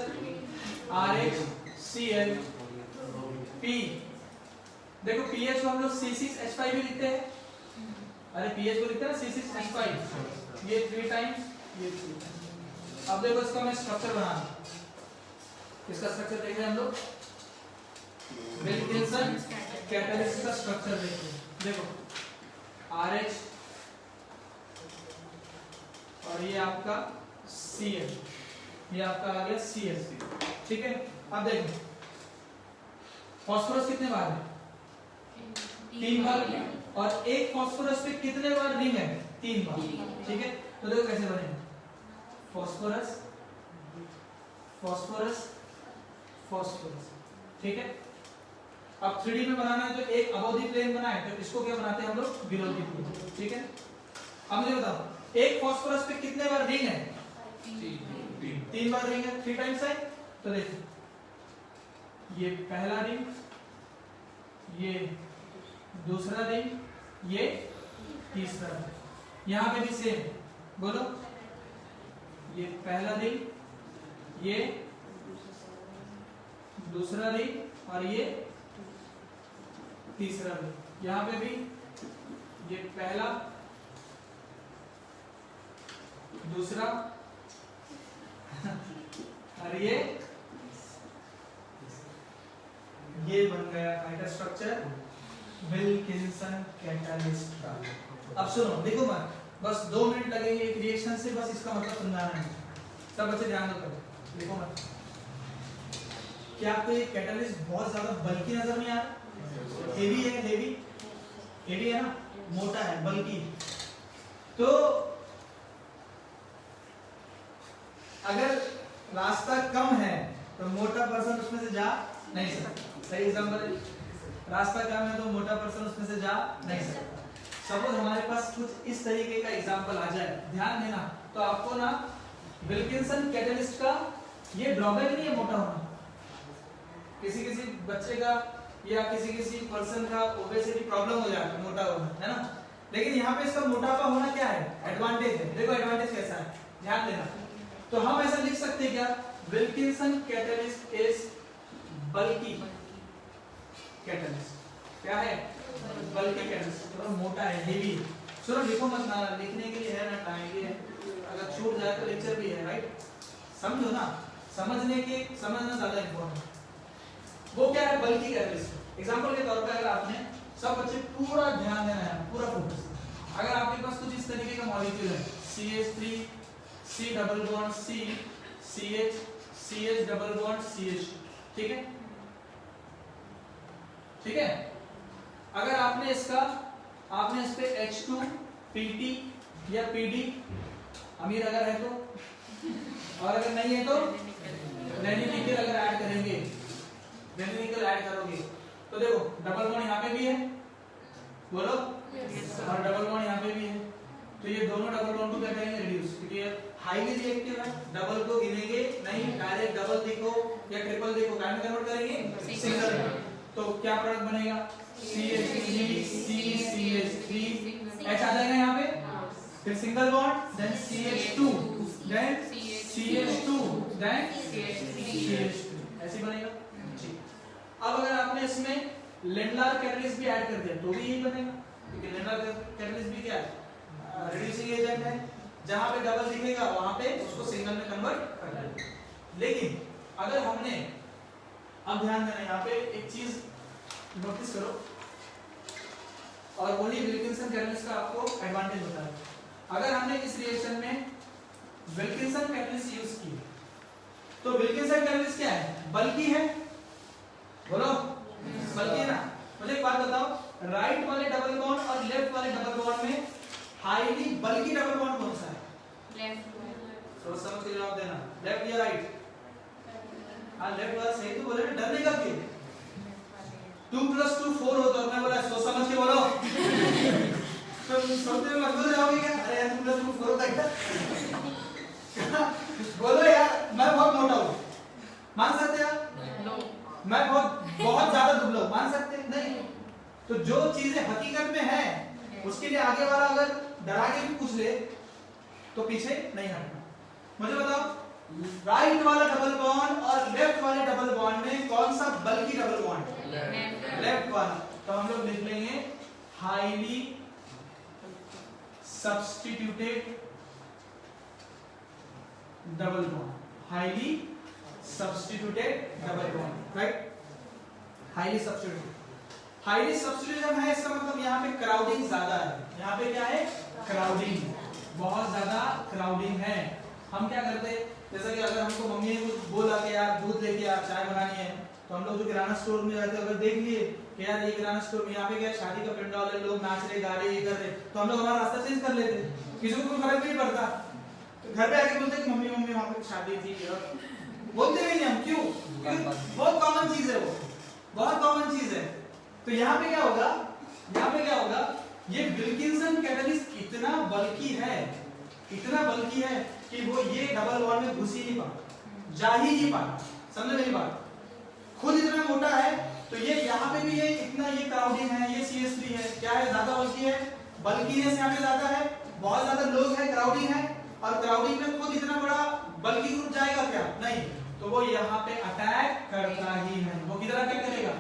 RHCl P, देखो पीएच को हम लोग C6H5 भी लिखते हैं, अरे पीएच को लिखते हैं ना C6H5, ये 3 टाइम्स, ये 3 टाइम्स। अब देखो इसका मैं स्ट्रक्चर बनाना, इसका स्ट्रक्चर देख रहे हैं हम लोग, विल्किंसन कैटलिस्ट का स्ट्रक्चर देखते हैं, देखो RH और ये आपका Cl, ये आपका आ गया Cl, ठीक है। अब देखो फास्फोरस कितने बार है, 3 बार, और एक फास्फोरस पे कितने बार रिंग है, 3 बार, ठीक है। तो देखो कैसे बनेगा, फास्फोरस, फास्फोरस, फास्फोरस, ठीक है। अब 3D में बनाना है तो एक अबोव द प्लेन बनाए, तो इसको क्या बनाते हैं हम लोग, बिलो द प्लेन, ठीक है। अब मुझे बताओ एक फास्फोरस पे कितने बार रिंग है, 3 बार रिंग है, 3 टाइम्स है। तो देखो ये पहला रिंग, ये दूसरा रिंग, ये तीसरा रिंग, यहां पे भी सेम, बोलो ये पहला रिंग, ये दूसरा रिंग और ये तीसरा रिंग, यहां पे भी ये पहला, दूसरा और ये बन गया का स्ट्रक्चर विल्किंसन कैटलिस्ट का। अब सुनो, देखो मत, बस 2 मिनट लगेंगे एक रिएक्शन से, बस इसका मतलब समझाना है। सब बच्चे ध्यान दो, देखो मत, क्या आपको ये कैटलिस्ट बहुत ज्यादा बल्कि नजर नहीं आ रहा? हेवी है, हेवी है ना, मोटा है, बल्कि। तो अगर रास्ता कम है तो मोटा पर्सन उसमें से जा नहीं सकता। सही एग्जांपल है, रास्ता कम है तो मोटा पर्सन उसमें से जा नहीं सकता। सपोज हमारे पास कुछ इस तरीके का एग्जांपल आ जाए, ध्यान देना, तो आपको ना विल्किंसन कैटलिस्ट का ये ड्रॉबैक नहीं है मोटा होना। किसी बच्चे का या किसी पर्सन का ओबेसिटी प्रॉब्लम हो जाता है, मोटा होना, है ना। लेकिन यहाँ पे इसका मोटापा होना क्या है, एडवांटेज है। देखो एडवांटेज कैसा है, ध्यान देना। तो हम ऐसा लिख सकते हैं क्या, Wilkinson catalyst is bulky catalyst. क्या है, बल्की कैटलिस्ट, थोड़ा मोटा है, हेवी। सुनो, लिखो मत ना, लिखने के लिए है ना टाइम, ये अगर छूट जाए तो लेक्चर भी है, राइट। समझो ना, समझना ज्यादा इंपॉर्टेंट। वो क्या है, बल्की कैटलिस्ट। एग्जांपल के तौर पे अगर आपने, सब बच्चे पूरा ध्यान देना है, पूरा फोकस। अगर आपके पास कुछ इस तरीके का मॉलिक्यूल है, CH3 C double bond C CH CH double bond CH, ठीक है, ठीक है। अगर आपने इस पे H2 PT या PD अमीर अगर है तो, और अगर नहीं है तो रेनिनिकल अगर ऐड करेंगे, रेनिनिकल ऐड करोगे तो देखो डबल बॉन्ड यहाँ पे भी है, बोलो, और डबल बॉन्ड यहाँ पे भी है। तो ये दोनों डबल बॉन्ड को क्या करेंगे, रिड्यूस, क्योंकि ये हाईली रिएक्टिव है। डबल को गिनेंगे नहीं, डायरेक्ट डबल देखो या ट्रिपल देखो, क्या में कन्वर्ट करेंगे, सिंगल में। तो क्या प्रोडक्ट बनेगा, CH3 CCH3 H आ जाएगा यहाँ पे, फिर single bond, then CH2, then CH2, then CH3, ऐसे बनेगा। ठीक। अब अगर आपने इसमें लेंडलार कैटलिस्ट भी ऐड कर दिया तो भी यही बनेगा, क्योंकि लेंडलार कैटलिस्ट भी क्या है, रिड्यूसिंग एजेंट है। जहां पे डबल दिखेगा वहां पे उसको सिंगल में कन्वर्ट कर देंगे। लेकिन अगर हमने, अब ध्यान देना, यहाँ पे एक चीज नोटिस करो, और वही विल्किंसन कैटलिस्ट का आपको एडवांटेज होता है। अगर हमने इस रिएक्शन में विल्किंसन कैटलिस्ट यूज की तो विल्किंसन कैटलिस्ट क्या है, बल्कि है, बोलो, बल्कि है ना। मुझे एक बात बताओ, राइट वाले डबल बॉन्ड और लेफ्ट वाले डबल बॉन्ड में हाईली बल्कि डबल बॉन्ड कौन सा है, लेफ्ट। सोच समझ के जवाब देना, लेफ्ट या राइट। हाँ, लेफ्ट वाला सही तो बोले ना, डरने का क्यों, 2 + 2 4 होता है, मैं बोला सोच समझ के बोलो। तो सोचते में मजबूर जाओगे क्या, अरे यार 2 + 2 4 होता है क्या, बोलो यार, मैं बहुत मोटा हूँ, मान सकते हैं आप, मैं बहुत ज्यादा दुबला हूँ, मान सकते हैं नहीं। तो जो चीजें हकीकत में है उसके लिए आगे वाला अगर डरा के भी पूछ ले तो पीछे नहीं हटना। मुझे बताओ, राइट वाला डबल बॉन्ड और लेफ्ट वाले डबल बॉन्ड में कौन सा बल्कि डबल बॉन्ड, लेफ्ट वाला। तो हम लोग लिख लेंगे highly substituted double bond, highly substituted double bond, right. Highly substituted, highly substitution है, इसका मतलब यहाँ पे क्राउडिंग ज्यादा है। यहाँ पे क्या है, क्राउडिंग, बहुत ज्यादा क्राउडिंग है। हम क्या करते हैं, जैसा कि अगर हमको मम्मी ने कुछ बोला कि यार दूध लेके आ, चाय बनानी है, तो हम लोग जो किराना स्टोर में जाते हैं, अगर देख लिए कि यार ये किराना स्टोर में यहाँ पे क्या शादी का पंडाल है, लोग नाच रहे, गा रहे, ये कर रहे, तो हम लोग हमारा रास्ता चेंज कर लेते, किसी को कोई फर्क नहीं पड़ता। तो घर पे आके बोलते कि मम्मी वहाँ पे शादी थी, और बोलते भी नहीं हम, क्यों, बहुत कॉमन चीज है, वो बहुत कॉमन चीज है। तो यहाँ पे क्या होगा, यहाँ पे क्या होगा, ये विल्किंसन कैटलिस्ट इतना बल्कि है कि वो ये डबल बॉन्ड में घुस ही नहीं पाता, जा ही नहीं पाता। समझ मेरी बात, खुद इतना मोटा है तो ये यहाँ पे भी ये इतना, ये क्राउडिंग है, ये CH3 है, क्या है, ज्यादा बल्कि है, बल्कीनेस यहाँ पे ज्यादा है, बहुत ज्यादा लोग है, क्राउडिंग है, और क्राउडिंग में खुद इतना बड़ा बल्कि ग्रुप जाएगा क्या, नहीं। तो वो यहाँ पे अटैक करता ही है। वो किधर अटैक करेगा,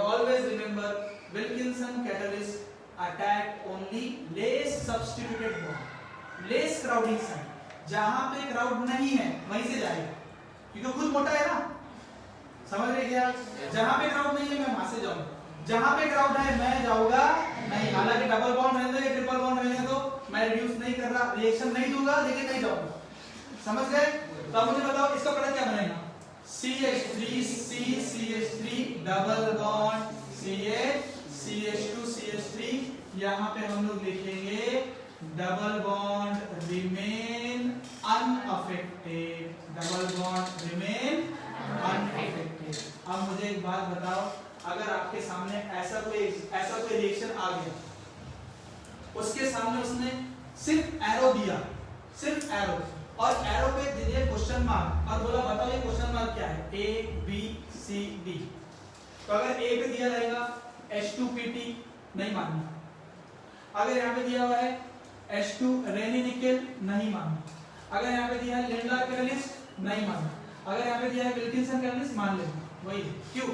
always remember Wilkinson catalyst attack only less substituted bond, less crowding site, जहां पे क्राउड नहीं है वहीं से जाएगा, क्योंकि खुद मोटा है ना, समझ रहे क्या? जहां पे क्राउड नहीं है मैं वहां से जाऊंगा, जहां पे क्राउड है मैं जाऊंगा नहीं। हालांकि डबल बॉन्ड रहने दो या ट्रिपल बॉन्ड रहने दो, मैं रिड्यूस नहीं कर रहा, रिएक्शन नहीं दूंगा, लेकिन नहीं जाऊंगा, समझ गए? तो अब मुझे बताओ इसका प्रोडक्ट क्या बनेगा? CH3 CH3 double bond CH CH2 CH3, यहाँ पे हम लोग लिखेंगे double bond remain unaffected, double bond remain unaffected. अब मुझे एक बात बताओ, अगर आपके सामने ऐसा कोई रिएक्शन आ गया, उसके सामने उसने सिर्फ एरो दिया, सिर्फ एरो, और एरो पे दिए क्वेश्चन मार्क और बोला बताओ ये क्वेश्चन मार्क क्या है? A B C D। तो अगर A पे दिया रहेगा H2PT, नहीं मानना। अगर यहाँ पे दिया हुआ है H2 रेनी निकेल, नहीं मानना। अगर यहाँ पे दिया है लिंडलर कैटलिस्ट, नहीं मानना। अगर यहाँ पे दिया है विल्किंसन कैटलिस्ट, मान लेना। वही क्यों?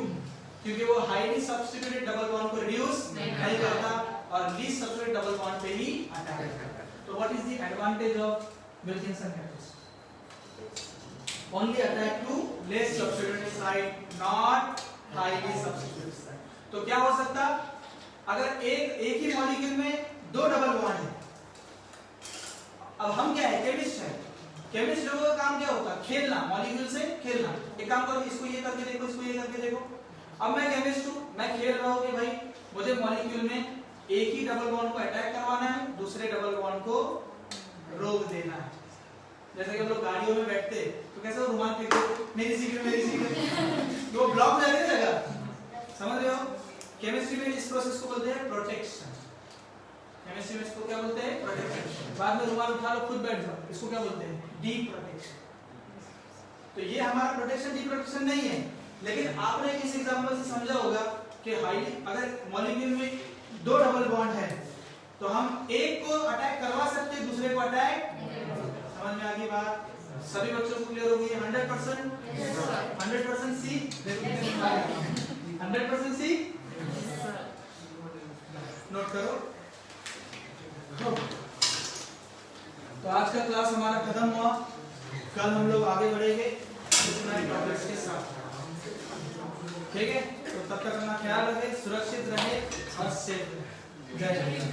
क्योंकि वो हाईली सब्स्टिट्यूटेड डबल बॉन्ड को रिड्यूस नहीं करता और लीस्ट सब्स्टिट्यूटेड डबल बॉन्ड पे ही अटैक करता है। तो what is the advantage of Wilkinson catalyst? Only attack to less substituted site, not highly substituted site. तो क्या हो सकता? अगर एक ही मॉलिक्यूल में दो डबल बॉन्ड है, अब हम क्या है? केमिस्ट है। केमिस्ट लोगों का काम क्या होता है? खेलना, मॉलिक्यूल से खेलना। एक काम करो, इसको ये करके देखो, इसको ये करके देखो। अब मैं केमिस्ट हूँ, मैं खेल रहा हूँ कि भाई मुझे मॉलिक्यूल में एक ही डबल बॉन्ड को अटैक करवाना है, दूसरे डबल बॉन्ड को रोक देना है। जैसे कि हम लोग गाड़ियों में बैठते तो कैसे वो रुमाल फेंकते, मेरी सीट तो वो ब्लॉक हो जाती है जगह, समझ रहे हो? केमिस्ट्री में इस प्रोसेस को बोलते हैं प्रोटेक्शन। केमिस्ट्री में इसको क्या बोलते हैं? प्रोटेक्शन। बाद में रुमाल उठा लो, खुद बैठ जाओ, इसको क्या बोलते हैं? D protection. तो ये हमारा प्रोटेक्शन डी प्रोटेक्शन नहीं है, लेकिन आपने इस एग्जांपल से समझा होगा कि हाईली अगर मॉलिक्यूल में दो डबल बॉन्ड है तो हम एक को अटैक करवा सकते हैं, दूसरे को अटैक। समझ में आ गई बात? सभी बच्चों को क्लियर होगी? 100%? 100% सी? 100% सी? नोट करो। तो आज का क्लास हमारा खत्म हुआ, कल हम लोग आगे बढ़ेंगे कुछ नए टॉपिक्स के साथ, ठीक है? तो तब तक अपना ख्याल रखें, सुरक्षित रहे और सेफ रहे। जय हिंद।